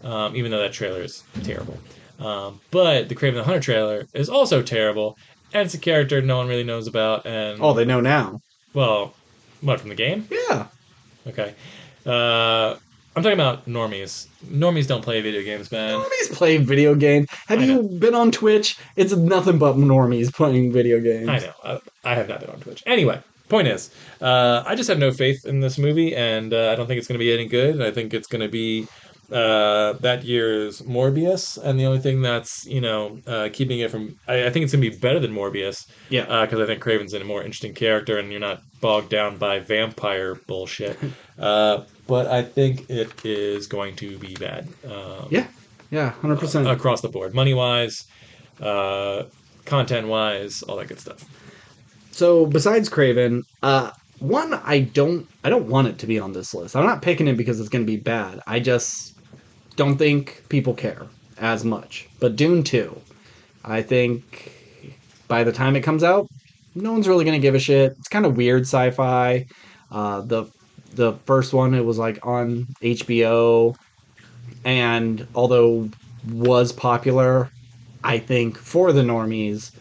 even though that trailer is terrible. But the Craven the Hunter trailer is also terrible, and it's a character no one really knows about. Oh, And they know now. well, what from the game? Yeah. Okay, I'm talking about normies. Normies don't play video games, man. Normies play video games. Have I know, you been on Twitch? It's nothing but normies playing video I games. know. I have not been on Twitch. Anyway, point is, I just have no faith in this movie, and I don't think it's going to be any good. I think it's going to be that year's Morbius, and the only thing that's keeping it from, I think it's going to be better than Morbius, Yeah. because I think Craven's a more interesting character, and you're not bogged down by vampire bullshit. But I think it is going to be bad. Yeah. Yeah. 100%. Across the board, money wise, uh, content wise, all that good stuff. So besides Craven, one I don't want it to be on this list. I'm not picking it because it's going to be bad. I just don't think people care as much. But Dune 2, I think by the time it comes out, no one's really going to give a shit. It's kind of weird sci-fi. The first one it was like on HBO, and although was popular, I think for the normies,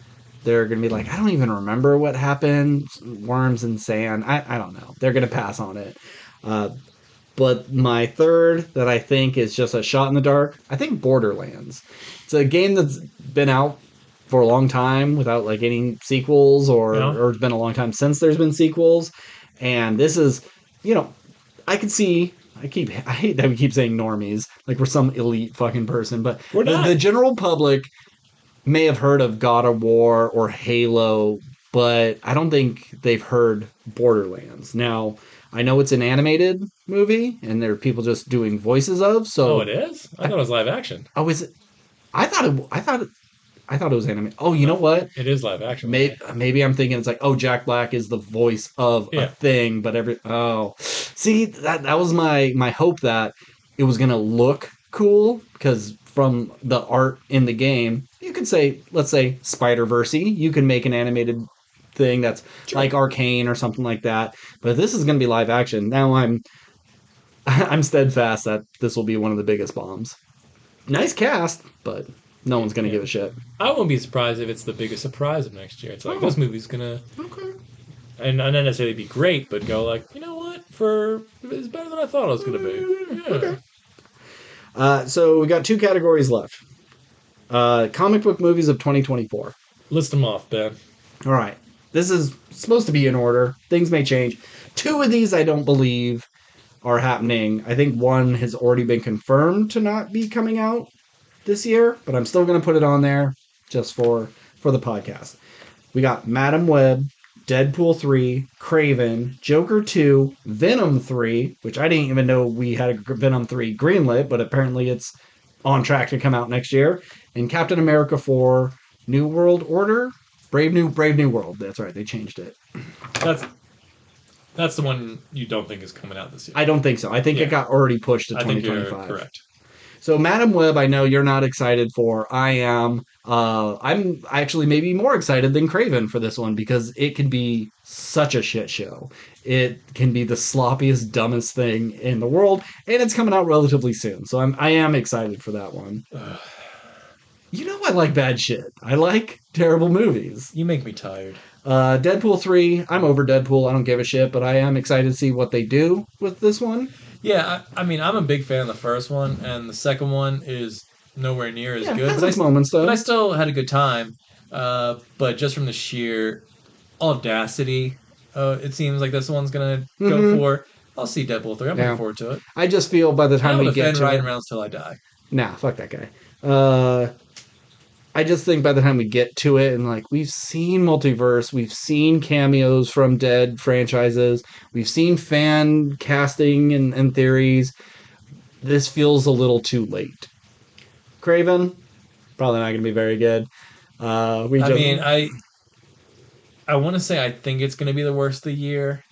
they're going to be like, I don't even remember what happened. Worms and sand. I don't know. They're going to pass on it. Uh, but my third that I think is just a shot in the dark, I think Borderlands. It's a game that's been out for a long time without like any sequels, Yeah. or it's been a long time since there's been sequels. And this is, you know, I could see. I hate that we keep saying normies like we're some elite fucking person, but We're not. the general public may have heard of God of War or Halo, but I don't think they've heard Borderlands. Now, I know it's an animated movie and there are people just doing voices of, Oh, so it is? I thought it was live action. oh is it I thought it was animated. Oh, you know No, what? it is live action. Maybe I'm thinking it's like, oh, Jack Black is the voice of a Yeah. thing, but see, that was my hope that it was gonna look cool because from the art in the game, you could say, let's say Spider-Versey, you can make an animated thing that's Sure. like Arcane or something like that. But this is gonna be live action. Now I'm steadfast that this will be one of the biggest bombs. Nice cast, but no one's gonna Yeah. give a shit. I won't be surprised if it's the biggest surprise of next year. It's like, Oh. this movie's gonna, Okay. and not necessarily be great, but go like, you know what? It's better than I thought it was gonna be. Yeah. Okay. So we got two categories left. Comic book movies of 2024. List them off, Ben. All right. This is supposed to be in order. Things may change. Two of these I don't believe are happening. I think one has already been confirmed to not be coming out this year, but I'm still going to put it on there just for the podcast. We got Madam Web, Deadpool 3, Craven, Joker 2, Venom 3, which I didn't even know we had a Venom 3 greenlit, but apparently it's on track to come out next year, and Captain America 4, New World Order, Brave New World. That's right, they changed it. That's that's the one you don't think is coming out this year. I don't think so. I think Yeah. it got already pushed to I think you're 2025. correct. So Madam Web, I know you're not excited for. I am. I'm actually maybe more excited than Craven for this one because it can be such a shit show. It can be the sloppiest, dumbest thing in the world, and it's coming out relatively soon. So I am excited for that one. You know I like bad shit. I like terrible movies. You make me tired. Deadpool 3, I'm over Deadpool. I don't give a shit, but I am excited to see what they do with this one. Yeah, I mean, I'm a big fan of the first one, and the second one is nowhere near as Yeah, good. has its moments, But though. I still had a good time. But just from the sheer audacity, it seems like this one's gonna go Mm-hmm. for. I'll see Deadpool 3. I'm looking Yeah. forward to it. I just feel by the And time I'll we get defend to it. Ryan Reynolds till I die. Nah, fuck that guy. I just think by the time we get to it, and like we've seen multiverse, we've seen cameos from dead franchises, we've seen fan casting and theories. This feels a little too late. Craven, probably not going to be very good. We I just mean, I want to say I think it's gonna be the worst of the year,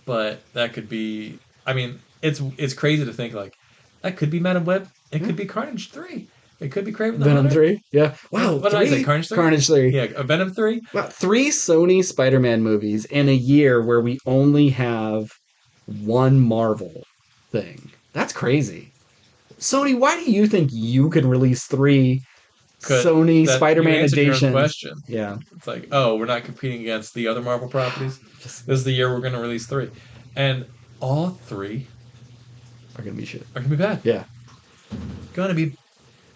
but that could be. I mean, it's crazy to think like that could be Madam Web. It yeah. could be Carnage 3. It could be Craven the Venom Hunter. 3, yeah. Wow, What did I say? 3 Carnage 3? Carnage 3. Yeah, a Venom 3? Wow, 3 Sony Spider-Man movies in a year where we only have one Marvel thing. That's crazy. Sony, why do you think you can release 3 Could Sony that you Spider-Man answered your own editions? question. Yeah. It's like, oh, we're not competing against the other Marvel properties. Just This is the year we're going to release 3. And all 3 are gonna be shit. are going to be bad. Yeah. Going to be.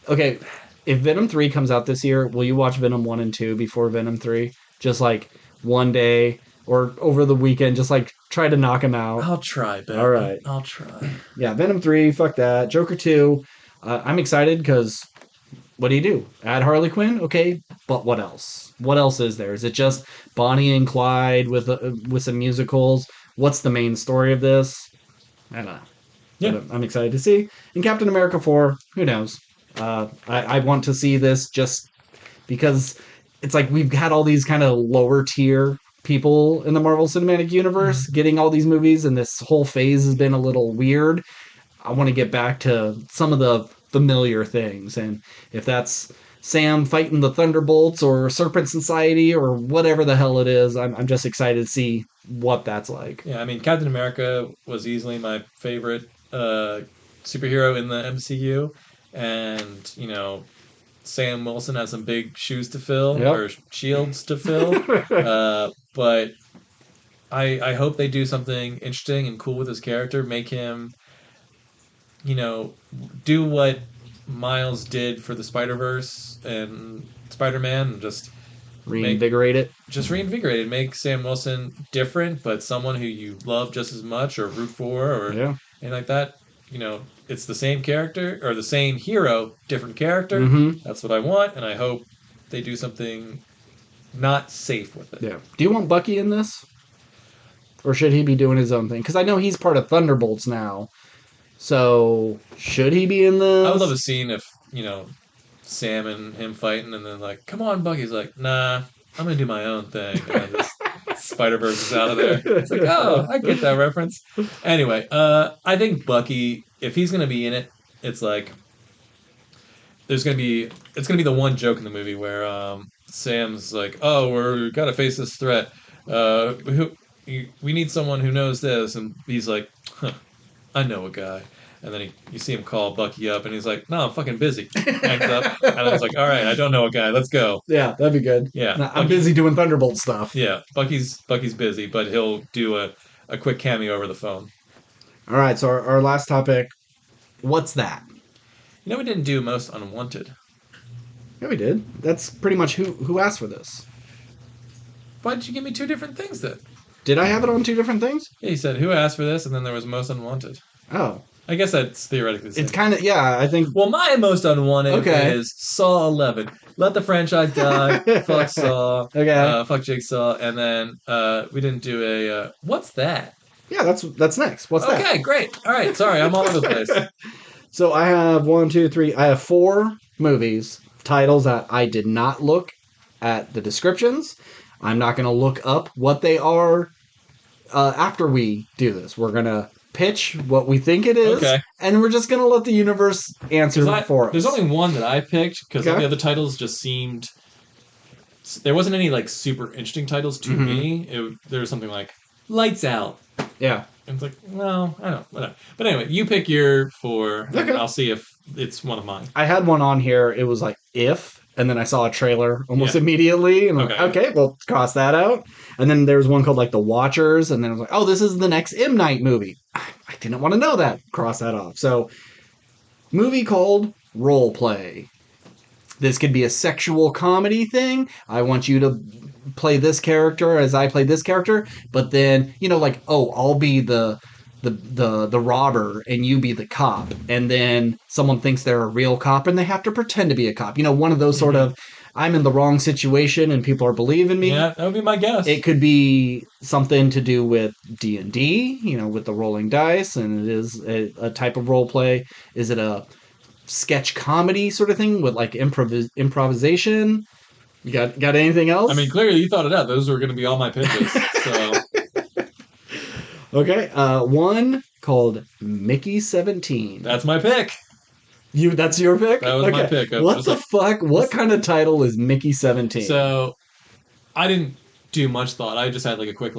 Okay, if Venom 3 comes out this year, will you watch Venom 1 and 2 before Venom 3? Just like one day or over the weekend, just like try to knock them out. I'll try, Ben. All right. I'll try. Yeah, Venom 3, fuck that. Joker 2, I'm excited because what do you do? Add Harley Quinn? Okay, but what else? What else is there? Is it just Bonnie and Clyde with some musicals? What's the main story of this? I don't know. Yeah. But I'm excited to see. And Captain America 4, who knows? I want to see this just because it's like we've had all these kind of lower tier people in the Marvel Cinematic Universe getting all these movies, and this whole phase has been a little weird. I want to get back to some of the familiar things, and if that's Sam fighting the Thunderbolts or Serpent Society or whatever the hell it is, I'm just excited to see what that's like. Yeah, I mean, Captain America was easily my favorite superhero in the MCU. And, Sam Wilson has some big shoes to fill Yep. or shields to fill. But I hope they do something interesting and cool with his character. Make him, do what Miles did for the Spider-Verse and Spider-Man and just Reinvigorate it. just reinvigorate it. Make Sam Wilson different, but someone who you love just as much or root for or Yeah. anything like that. It's the same character or the same hero, different character. Mm-hmm. That's what I want, and I hope they do something not safe with it. Yeah. Do you want Bucky in this? Or should he be doing his own thing? Because I know he's part of Thunderbolts now. So, should he be in this? I would love a scene if, Sam and him fighting, and then like, come on, Bucky's like, nah, I'm gonna do my own thing. And then just Spider-Verse is out of there. It's like, oh, I get that reference. Anyway, I think Bucky, if he's gonna be in it, it's like it's gonna be the one joke in the movie where Sam's like, oh, we gotta face this threat. We need someone who knows this, and he's like, huh, I know a guy. And then you see him call Bucky up, and he's like, no, I'm fucking busy. Hangs up. And I was like, all right, I don't know a guy. Let's go. Yeah, that'd be good. Yeah. No, I'm busy doing Thunderbolt stuff. Yeah, Bucky's busy, but he'll do a quick cameo over the phone. All right, so our last topic, what's that? We didn't do Most Unwanted. Yeah, we did. That's pretty much who asked for this. Why did you give me 2 different things then? Did I have it on 2 different things? Yeah, he said, who asked for this? And then there was Most Unwanted. Oh. I guess that's theoretically the same. It's kind of, yeah, I think... Well, my Most Unwanted is Saw 11. Let the franchise die. Fuck Saw. Okay. Fuck Jigsaw. And then we didn't do a... what's that? Yeah, that's next. What's that? Okay, great. All right, sorry, I'm all over the place. So I have 1, 2, 3. I have 4 movies, titles that I did not look at the descriptions. I'm not going to look up what they are after we do this. We're going to pitch what we think it is, and we're just going to let the universe answer for us. There's only one that I picked, because all the other titles just seemed... There wasn't any, like, super interesting titles to me. There was something like, Lights Out. Yeah. And it's like, no, I don't, whatever. But anyway, you pick your 4, and I'll see if it's one of mine. I had one on here. It was like If, and then I saw a trailer almost Yeah. immediately, and I'm like, Okay. okay, well, cross that out. And then there was one called like The Watchers, and then I was like, oh, this is the next M Night movie. I didn't want to know that. Cross that off. So, movie called Role Play. This could be a sexual comedy thing. I want you to play this character as I play this character, but then like, oh, I'll be the robber and you be the cop, and then someone thinks they're a real cop and they have to pretend to be a cop. One of those sort of I'm in the wrong situation and people are believing me. Yeah, that would be my guess. It could be something to do with D&D, with the rolling dice, and it is a type of role play. Is it a sketch comedy sort of thing with like improvisation? You got anything else? I mean, clearly you thought it out. Those were going to be all my pitches. So okay, one called Mickey 17. that's my pick. That's your pick? That was my pick. What the fuck? What kind of title is Mickey 17? So I didn't do much thought. I just had like a quick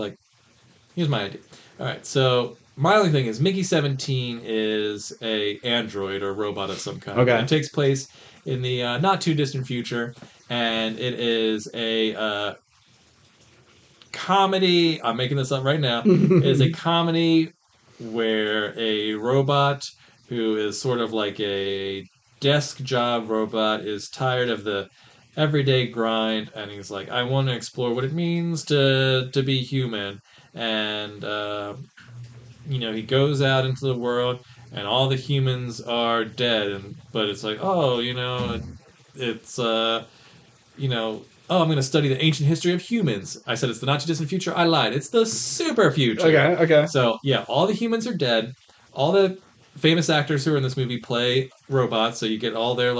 here's my idea. All right, so my only thing is Mickey 17 is a android or robot of some kind. Okay. It takes place in the not too distant future, and it is a comedy. I'm making this up right now. It is a comedy where a robot who is sort of like a desk job robot is tired of the everyday grind, and he's like, I want to explore what it means to be human. And he goes out into the world, and all the humans are dead, but it's like, oh, it's oh, I'm going to study the ancient history of humans. I said it's the not too distant future. I lied. It's the super future. Okay. So, yeah, all the humans are dead. All the famous actors who are in this movie play robots, so you get all their,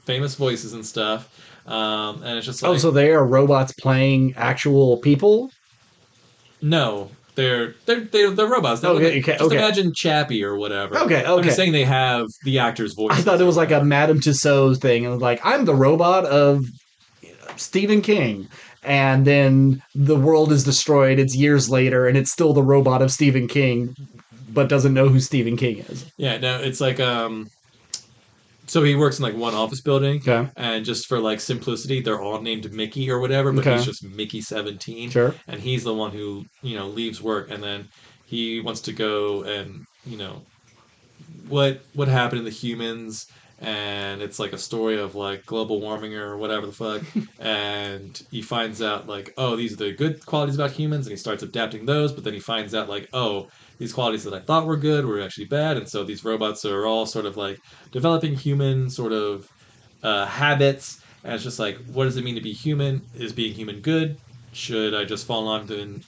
famous voices and stuff. And it's just like... Oh, so they are robots playing actual people? No. They're robots. Imagine Chappie or whatever. Okay. I'm just saying they have the actor's voice. I thought it was like a Madame Tussauds thing. And like, I'm the robot of Stephen King, and then the world is destroyed. It's years later, and it's still the robot of Stephen King, but doesn't know who Stephen King is. Yeah, no, it's like so he works in one office building, okay, and just for simplicity, they're all named Mickey or whatever, but he's just Mickey 17. Sure. And he's the one who leaves work, and then he wants to go and what happened to the humans. And it's like a story of global warming or whatever the fuck. And he finds out oh, these are the good qualities about humans, and he starts adapting those. But then he finds out oh, these qualities that I thought were good were actually bad. And so these robots are all sort of developing human sort of habits. And it's just what does it mean to be human? Is being human good? Should I just fall in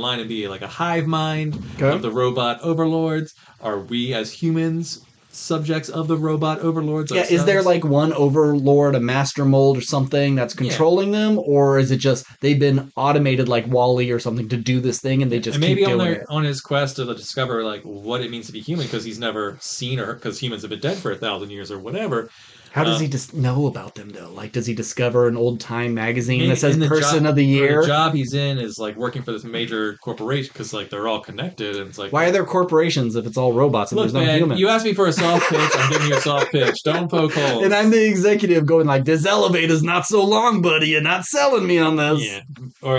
line and be a hive mind of the robot overlords? Are we as humans subjects of the robot overlords? Yeah, is there one overlord, a master mold or something that's controlling them, or is it just they've been automated like Wall-E or something to do this thing and they just keep doing it? On his quest to discover what it means to be human, because he's never seen her, because humans have been dead for 1,000 years or whatever. How does he just know about them, though? Does he discover an old-time magazine that says Person of the Year? The job he's in is, working for this major corporation, because, they're all connected, and it's why are there corporations if it's all robots and there's no humans? You asked me for a soft pitch, I'm giving you a soft pitch. Don't poke holes. And I'm the executive going this elevator's not so long, buddy. You're not selling me on this. Yeah. Or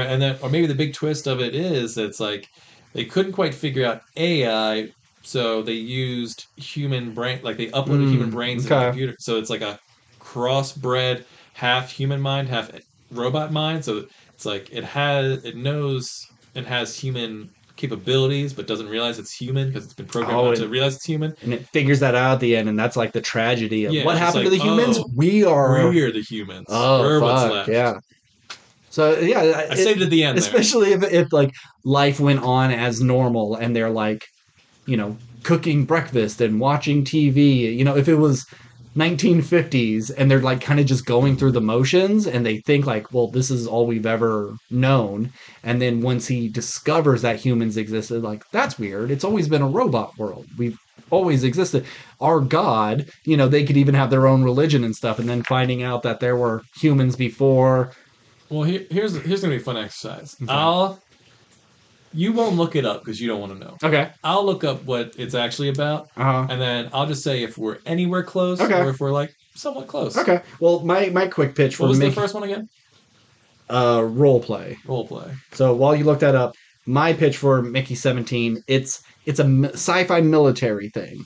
maybe the big twist of it is it's they couldn't quite figure out AI, so they used human brain, they uploaded human brains in a computer. So it's a crossbred, half human mind, half robot mind. So it's it knows and has human capabilities, but doesn't realize it's human because it's been programmed not to realize it's human. And it figures that out at the end, and that's the tragedy of what happened to the humans. We're the humans. Oh, fuck, left. Yeah. So yeah, I saved it at the end, especially if life went on as normal, and they're cooking breakfast and watching TV. If it was 1950s and they're kind of just going through the motions, and they think well, this is all we've ever known. And then once he discovers that humans existed, that's weird. It's always been a robot world. We've always existed. Our God, they could even have their own religion and stuff. And then finding out that there were humans before. Well, here's gonna be a fun exercise. Okay. You won't look it up because you don't want to know. Okay. I'll look up what it's actually about, and then I'll just say if we're anywhere close, or if we're somewhat close. Okay. Well, my quick pitch for What was the Mickey first one again? role play. Role play. So while you look that up, my pitch for Mickey 17, it's a sci-fi military thing.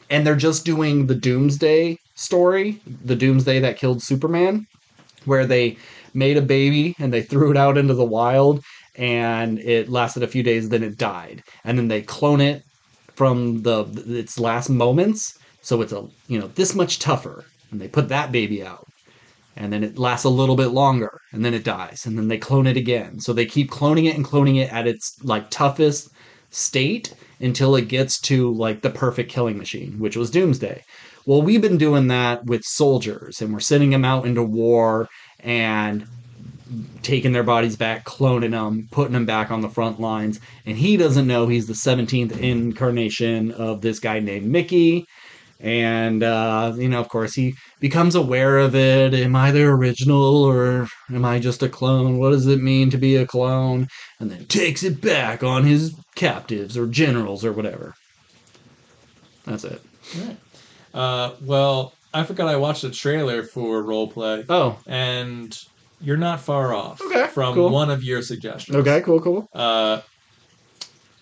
And they're just doing the Doomsday story, the Doomsday that killed Superman, where they made a baby and they threw it out into the wild and it lasted a few days, then it died. And then they clone it from its last moments, so it's this much tougher. And they put that baby out. And then it lasts a little bit longer and then it dies and then they clone it again. So they keep cloning it at its like toughest state until it gets to like the perfect killing machine, which was Doomsday. Well, we've been doing that with soldiers and we're sending them out into war and taking their bodies back, cloning them, putting them back on the front lines. And he doesn't know he's the 17th incarnation of this guy named Mickey. And, of course, he becomes aware of it. Am I the original or am I just a clone? What does it mean to be a clone? And then takes it back on his captives or generals or whatever. That's it. All right. Well, I forgot I watched a trailer for Roleplay. Oh. And you're not far off from cool. one of your suggestions. Okay, cool.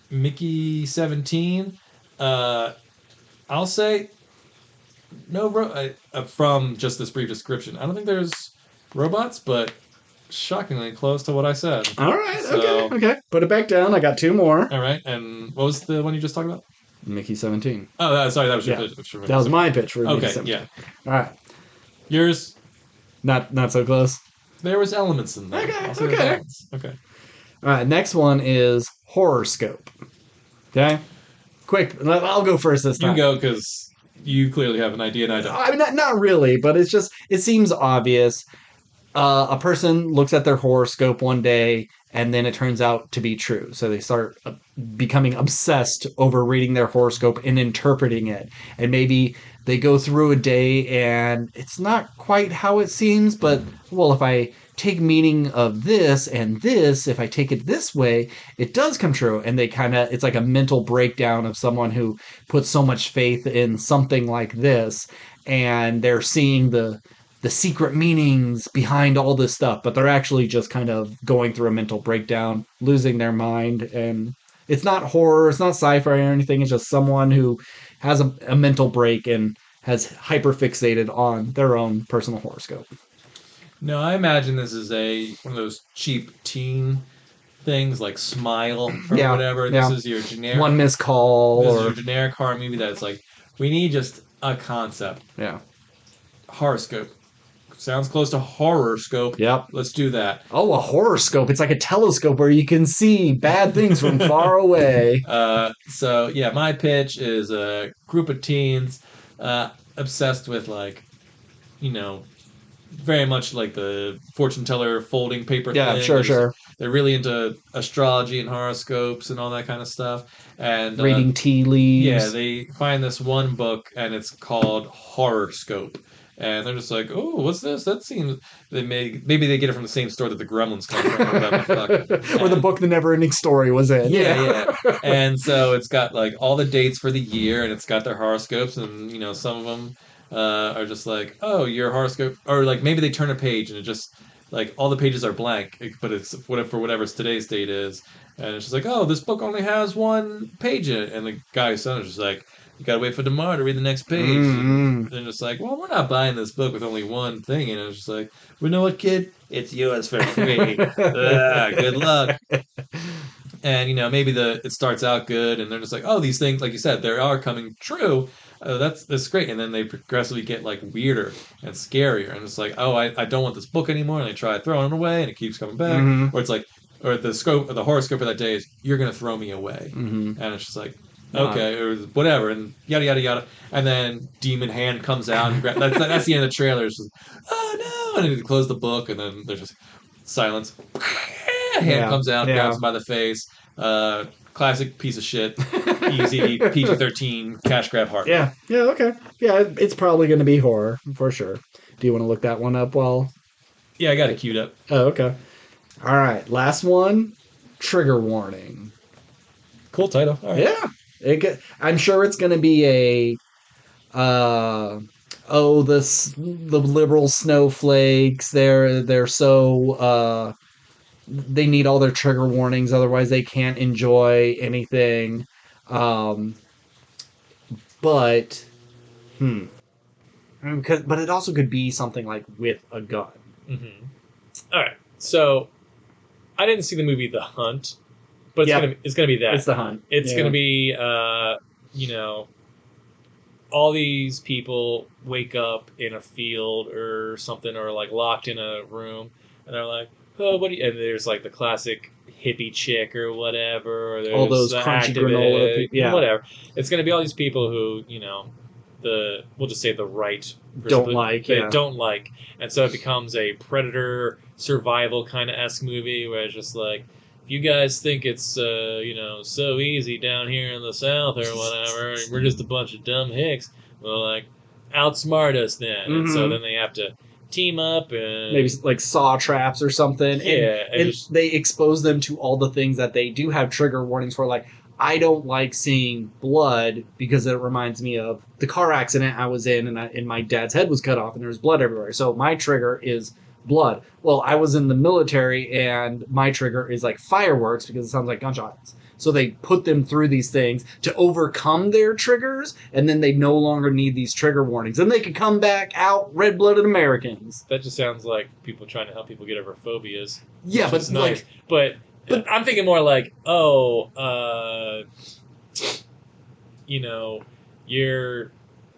Mickey 17. I'll say no. From just this brief description, I don't think there's robots, but shockingly close to what I said. All right. Okay. Put it back down. I got two more. All right. And what was the one you just talked about? Mickey 17. Oh, sorry. That was your pitch. That was my pitch for Mickey 17. Yeah. All right. Yours. Not so close. There was elements in there. Okay. Okay. All right. Next one is horoscope. Okay. Quick. I'll go first this time. You go because you clearly have an idea and I don't. I mean, not really, but it seems obvious. A person looks at their horoscope one day and then it turns out to be true. So they start becoming obsessed over reading their horoscope and interpreting it. And maybe they go through a day and it's not quite how it seems, but well, if I take meaning of this and this, if I take it this way, it does come true. And it's like a mental breakdown of someone who puts so much faith in something like this and they're seeing the secret meanings behind all this stuff, but they're actually just kind of going through a mental breakdown, losing their mind. And it's not horror, it's not sci-fi or anything. It's just someone who has a mental break and has hyperfixated on their own personal horoscope. No, I imagine this is one of those cheap teen things like Smile or whatever. This is your generic one missed call. This is your generic horror movie that's like, we need just a concept. Yeah. Horoscope. Sounds close to horoscope. Yep. Let's do that. Oh, a horoscope. It's like a telescope where you can see bad things from far away. So, yeah, my pitch is a group of teens obsessed with, very much like the fortune teller folding paper thing. Yeah, sure. They're really into astrology and horoscopes and all that kind of stuff. And reading tea leaves. Yeah, they find this one book and it's called Horoscope. And they're just like, oh, what's this? That seems... Maybe they get it from the same store that the Gremlins come from. Or the book The Never-Ending Story was in. Yeah. And so it's got like all the dates for the year and it's got their horoscopes and, some of them are just like, oh, your horoscope... Or like maybe they turn a page and it just... Like, all the pages are blank, but it's for whatever today's date is. And it's just like, oh, this book only has one page in it. And the guy's son is just like, you gotta wait for tomorrow to read the next page. And they're just like, well, we're not buying this book with only one thing. And it's just like, well, you know what, kid? It's yours for free. Good luck. And, maybe it starts out good, and they're just like, oh, these things, like you said, they are coming true. That's great. And then they progressively get, like, weirder and scarier. And it's like, oh, I don't want this book anymore. And they try throwing it away, and it keeps coming back. Or it's like, or the horoscope of that day is, you're going to throw me away. And it's just like, okay, or whatever, and yada, yada, yada. And then Demon Hand comes out, and that's the end of the trailer. It's just, oh, no. And they close the book, and then there's just silence. Hand comes out, grabs him by the face. Classic piece of shit. Easy PG-13 cash grab horror. Yeah, okay. Yeah, it's probably going to be horror, for sure. Do you want to look that one up while... Yeah, I got it queued up. Oh, okay. All right, last one. Trigger warning. Cool title. All right. Yeah. I'm sure it's going to be a the liberal snowflakes. They're so they need all their trigger warnings, otherwise they can't enjoy anything. Um, but but it also could be something like with a gun. Mm-hmm. All right, so I didn't see the movie The Hunt, but it's gonna be that. It's The Hunt. It's gonna be you know, all these people wake up in a field or something, or like locked in a room, and they're like, "Oh, what do you?" And there's like the classic hippie chick or whatever, or there's all those the crunchy activist, granola, whatever. It's going to be all these people who, we'll just say the right don't like, don't like, and so it becomes a predator survival kind of esque movie where it's just like, if you guys think it's so easy down here in the South or whatever, we're just a bunch of dumb hicks. Well, like, outsmart us then, and so then they have to team up and maybe like saw traps or something. Yeah, and they expose them to all the things that they do have trigger warnings for. Like, I don't like seeing blood because it reminds me of the car accident I was in, and my dad's head was cut off and there was blood everywhere. So my trigger is blood. Well, I was in the military and my trigger is like fireworks because it sounds like gunshots. So they put them through these things to overcome their triggers, and then they no longer need these trigger warnings. And they can come back out red-blooded Americans. That just sounds like people trying to help people get over phobias. Yeah, but nice. But I'm thinking more like,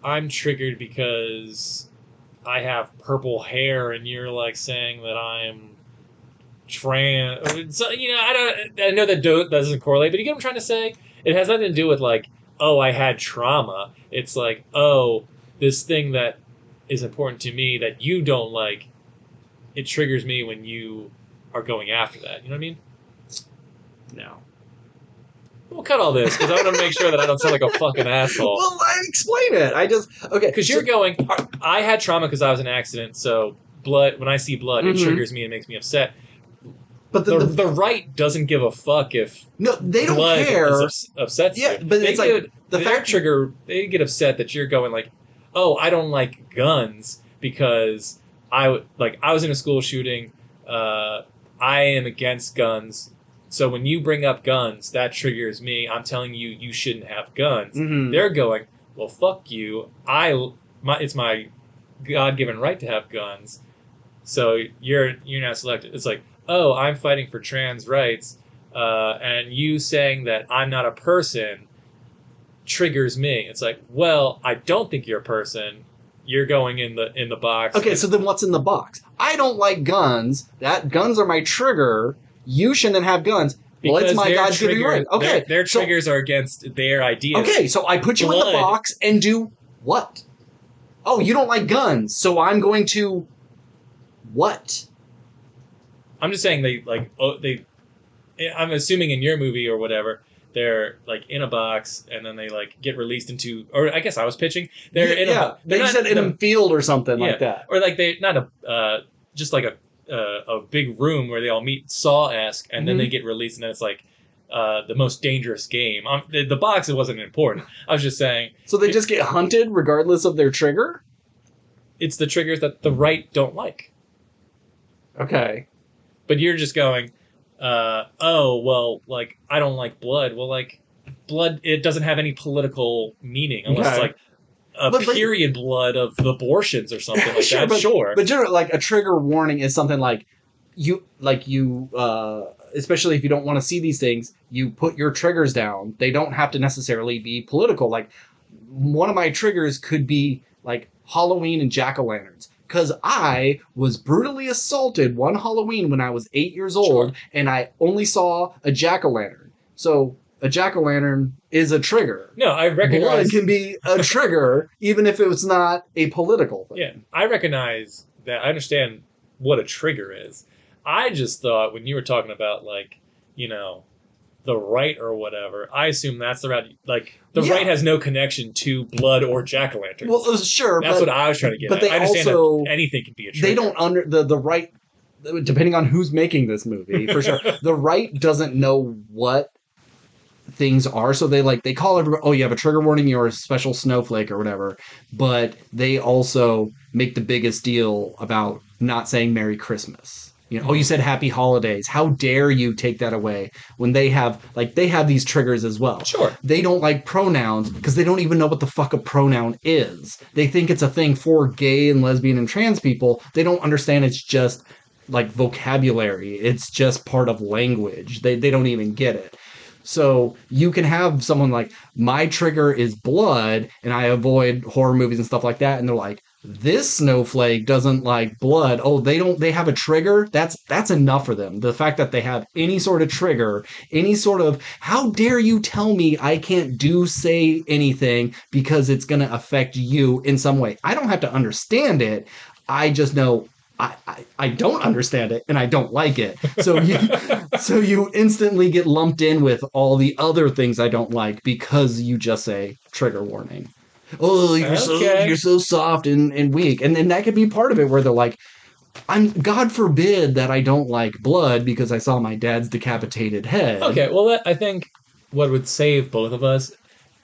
I'm triggered because I have purple hair, and you're like saying that I'm trans. So, I know that doesn't correlate, but you get what I'm trying to say? It has nothing to do with like, oh, I had trauma. It's like, oh, this thing that is important to me that you don't like, it triggers me when you are going after that. You know what I mean? No. We'll cut all this because I want to make sure that I don't sound like a fucking asshole. Well, I explain it. Okay. Because you're going, I had trauma because I was in an accident, so when I see blood, it triggers me and makes me upset. But the right doesn't give a fuck if they don't care. Upsets you. But it's like they get upset that you're going like, oh, I don't like guns because I was in a school shooting. I am against guns. So when you bring up guns, that triggers me. I'm telling you shouldn't have guns. Mm-hmm. They're going, well, fuck you. It's my God-given right to have guns. So you're not selected. It's like, oh, I'm fighting for trans rights, and you saying that I'm not a person triggers me. It's like, well, I don't think you're a person. You're going in the box. Okay, so then what's in the box? I don't like guns. Guns are my trigger. You shouldn't have guns. Well, it's my God-given right. Okay, their triggers are against their ideas. Okay, so I put you in the box and do what? Oh, you don't like guns, so I'm going to what? I'm just saying I'm assuming in your movie or whatever, they're like in a box and then they like get released into, or I guess I was pitching. They're in a, they said in a field or something like that, or like they not just like a big room where they all meet Saw-esque, and then they get released, and then it's like the most dangerous game. The box, it wasn't important. I was just saying. So they just get hunted regardless of their trigger? It's the triggers that the right don't like. Okay. But you're just going, oh, well, like, I don't like blood. Well, like, blood, it doesn't have any political meaning unless it's like period blood of abortions or something like that. Sure. But generally, like, a trigger warning is something like you especially if you don't want to see these things, you put your triggers down. They don't have to necessarily be political. Like, one of my triggers could be, like, Halloween and jack-o'-lanterns. Because I was brutally assaulted one Halloween when I was 8 years old, and I only saw a jack-o'-lantern. So a jack-o'-lantern is a trigger. No, I recognize... Blood can be a trigger, even if it was not a political thing. Yeah, I recognize that. I understand what a trigger is. I just thought when you were talking about, like, the right or whatever, I assume that's the right. Like, the right has no connection to blood or jack-o'-lanterns. Well, sure. That's what I was trying to get at. They I understand also, that anything can be a trigger. They don't the right, depending on who's making this movie, for sure, the right doesn't know what things are. So they call everybody, oh, you have a trigger warning, you're a special snowflake or whatever. But they also make the biggest deal about not saying Merry Christmas. Oh, you said Happy Holidays. How dare you take that away when they have these triggers as well. Sure. They don't like pronouns because they don't even know what the fuck a pronoun is. They think it's a thing for gay and lesbian and trans people. They don't understand it's just like vocabulary. It's just part of language. They don't even get it. So you can have someone like, my trigger is blood and I avoid horror movies and stuff like that. And they're like, this snowflake doesn't like blood. Oh, they have a trigger. That's enough for them. The fact that they have any sort of trigger, any sort of, how dare you tell me I can't say anything because it's going to affect you in some way. I don't have to understand it. I just know I don't understand it and I don't like it. So you instantly get lumped in with all the other things I don't like because you just say trigger warning. Oh, you're so soft and weak. And then that could be part of it where they're like, God forbid that I don't like blood because I saw my dad's decapitated head. Okay, well, I think what would save both of us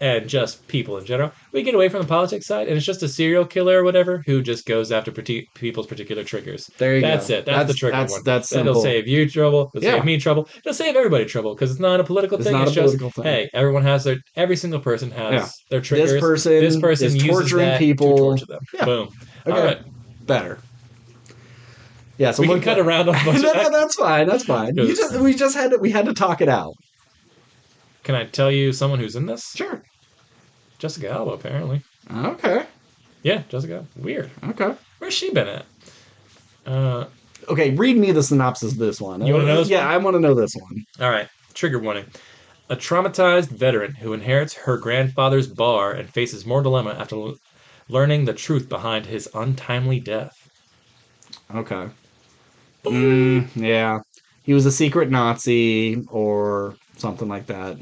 and just people in general, we get away from the politics side, and it's just a serial killer or whatever who just goes after people's particular triggers. There you go. That's it. That's the trigger one. That's simple. It'll save you trouble. It'll save me trouble. It'll save everybody trouble because it's not a political thing. It's just, hey, everyone has every single person has their triggers. This person is uses torturing that people. To torture them. Yeah. Boom. Okay. All right. Better. Yeah, so we can cut around on no, that's fine. That's fine. We had to talk it out. Can I tell you someone who's in this? Sure. Jessica Alba, apparently. Okay. Yeah, Jessica. Weird. Okay. Where's she been at? Okay, read me the synopsis of this one. You want to know this one? Yeah, I want to know this one. All right. Trigger warning. A traumatized veteran who inherits her grandfather's bar and faces more dilemma after learning the truth behind his untimely death. Okay. Yeah. He was a secret Nazi or something like that.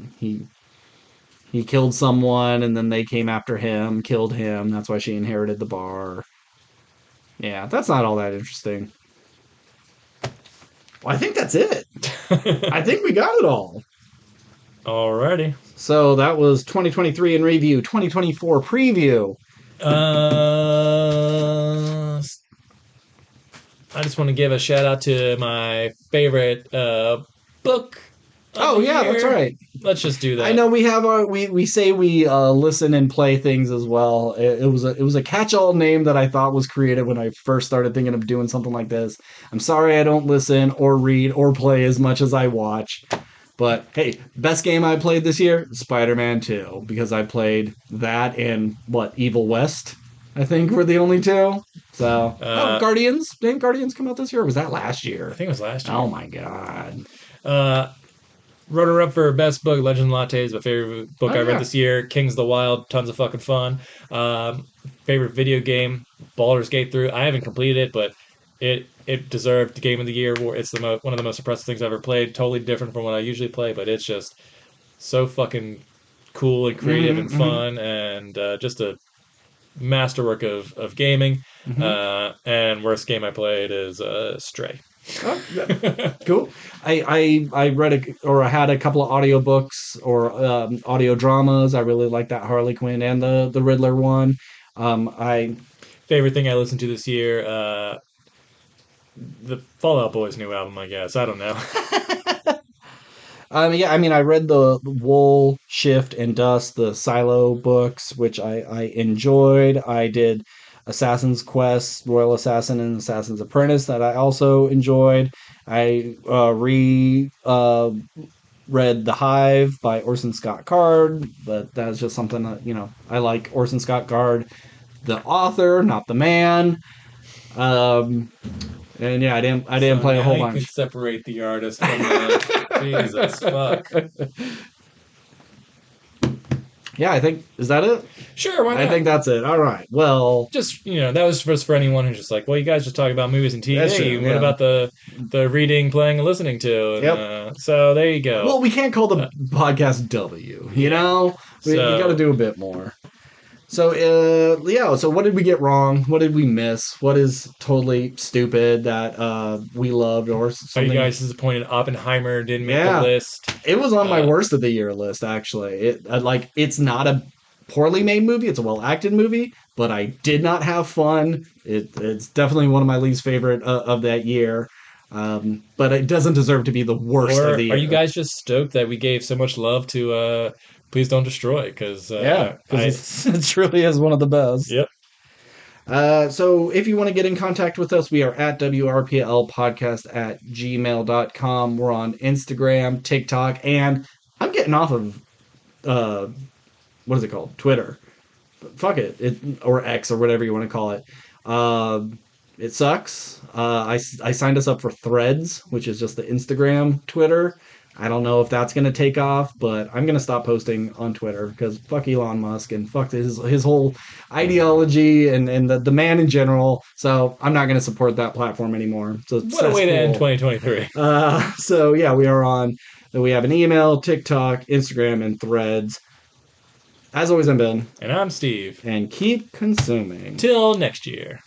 He killed someone and then they came after him, killed him. That's why she inherited the bar. Yeah, that's not all that interesting. Well, I think that's it. I think we got it all. Alrighty. So that was 2023 in review, 2024 preview. I just want to give a shout out to my favorite book. Oh yeah, that's right. Let's just do that. I know we have we say we listen and play things as well. It was a catch-all name that I thought was created when I first started thinking of doing something like this. I'm sorry I don't listen or read or play as much as I watch. But hey, best game I played this year, Spider-Man 2, because I played that and Evil West, I think were the only two. So Guardians. Didn't Guardians come out this year or was that last year? I think it was last year. Oh my god. Runner-up for best book, Legend of Latte is my favorite book I read this year. Kings of the Wild, tons of fucking fun. Favorite video game, Baldur's Gate 3. I haven't completed it, but it deserved the Game of the Year. It's one of the most impressive things I've ever played. Totally different from what I usually play, but it's just so fucking cool and creative and fun, and just a masterwork of gaming. And worst game I played is Stray. Oh, yeah. Cool. I read I had a couple of audiobooks or audio dramas. I really like that Harley Quinn and the Riddler one. Favorite thing I listened to this year, the Fall Out Boy's new album, I guess. I don't know. Yeah, I mean, I read the Wool, Shift, and Dust, the Silo books, which I enjoyed. I did Assassin's Quest, Royal Assassin, and Assassin's Apprentice that I also enjoyed. I read The Hive by Orson Scott Card, but that's just something that, I like Orson Scott Card, the author, not the man. And yeah, I didn't play a whole bunch. You can separate the artist from the Jesus fuck. Yeah, I think, is that it? Sure, why not? I think that's it. All right. Well, just that was just for anyone who's just like, well, you guys just talk about movies and TV. That's true, What about the reading, playing, and listening to? And, yep. So there you go. Well, we can't call the podcast W. We got to do a bit more. So what did we get wrong? What did we miss? What is totally stupid that we loved or Are you something? guys disappointed Oppenheimer didn't make the Yeah, list? it was on my Uh, worst of the year list, actually. It's not a poorly made movie. It's a well acted movie, but I did not have fun. It's definitely one of my least favorite of that year. But it doesn't deserve to be the worst of or the are you year. guys just stoked that we gave so much love to Please Don't Destroy? Because Yeah, I, because it truly is one of the best. yep. So if you want to get in contact with us, we are at WRPL podcast at gmail.com. We're on Instagram, TikTok, and I'm getting off of uh, what is it called? Twitter. Fuck it, or X or whatever you want to call it. Uh, it sucks. I signed us up for Threads, which is just the Instagram Twitter. I don't know if that's going to take off, but I'm going to stop posting on Twitter because fuck Elon Musk and fuck his whole ideology and the man in general. So I'm not going to support that platform anymore. It's a What a way to end cesspool. 2023. So yeah, we are on. We have an email, TikTok, Instagram, and Threads. As always, I'm Ben, And I'm Steve. and keep consuming. Till next year.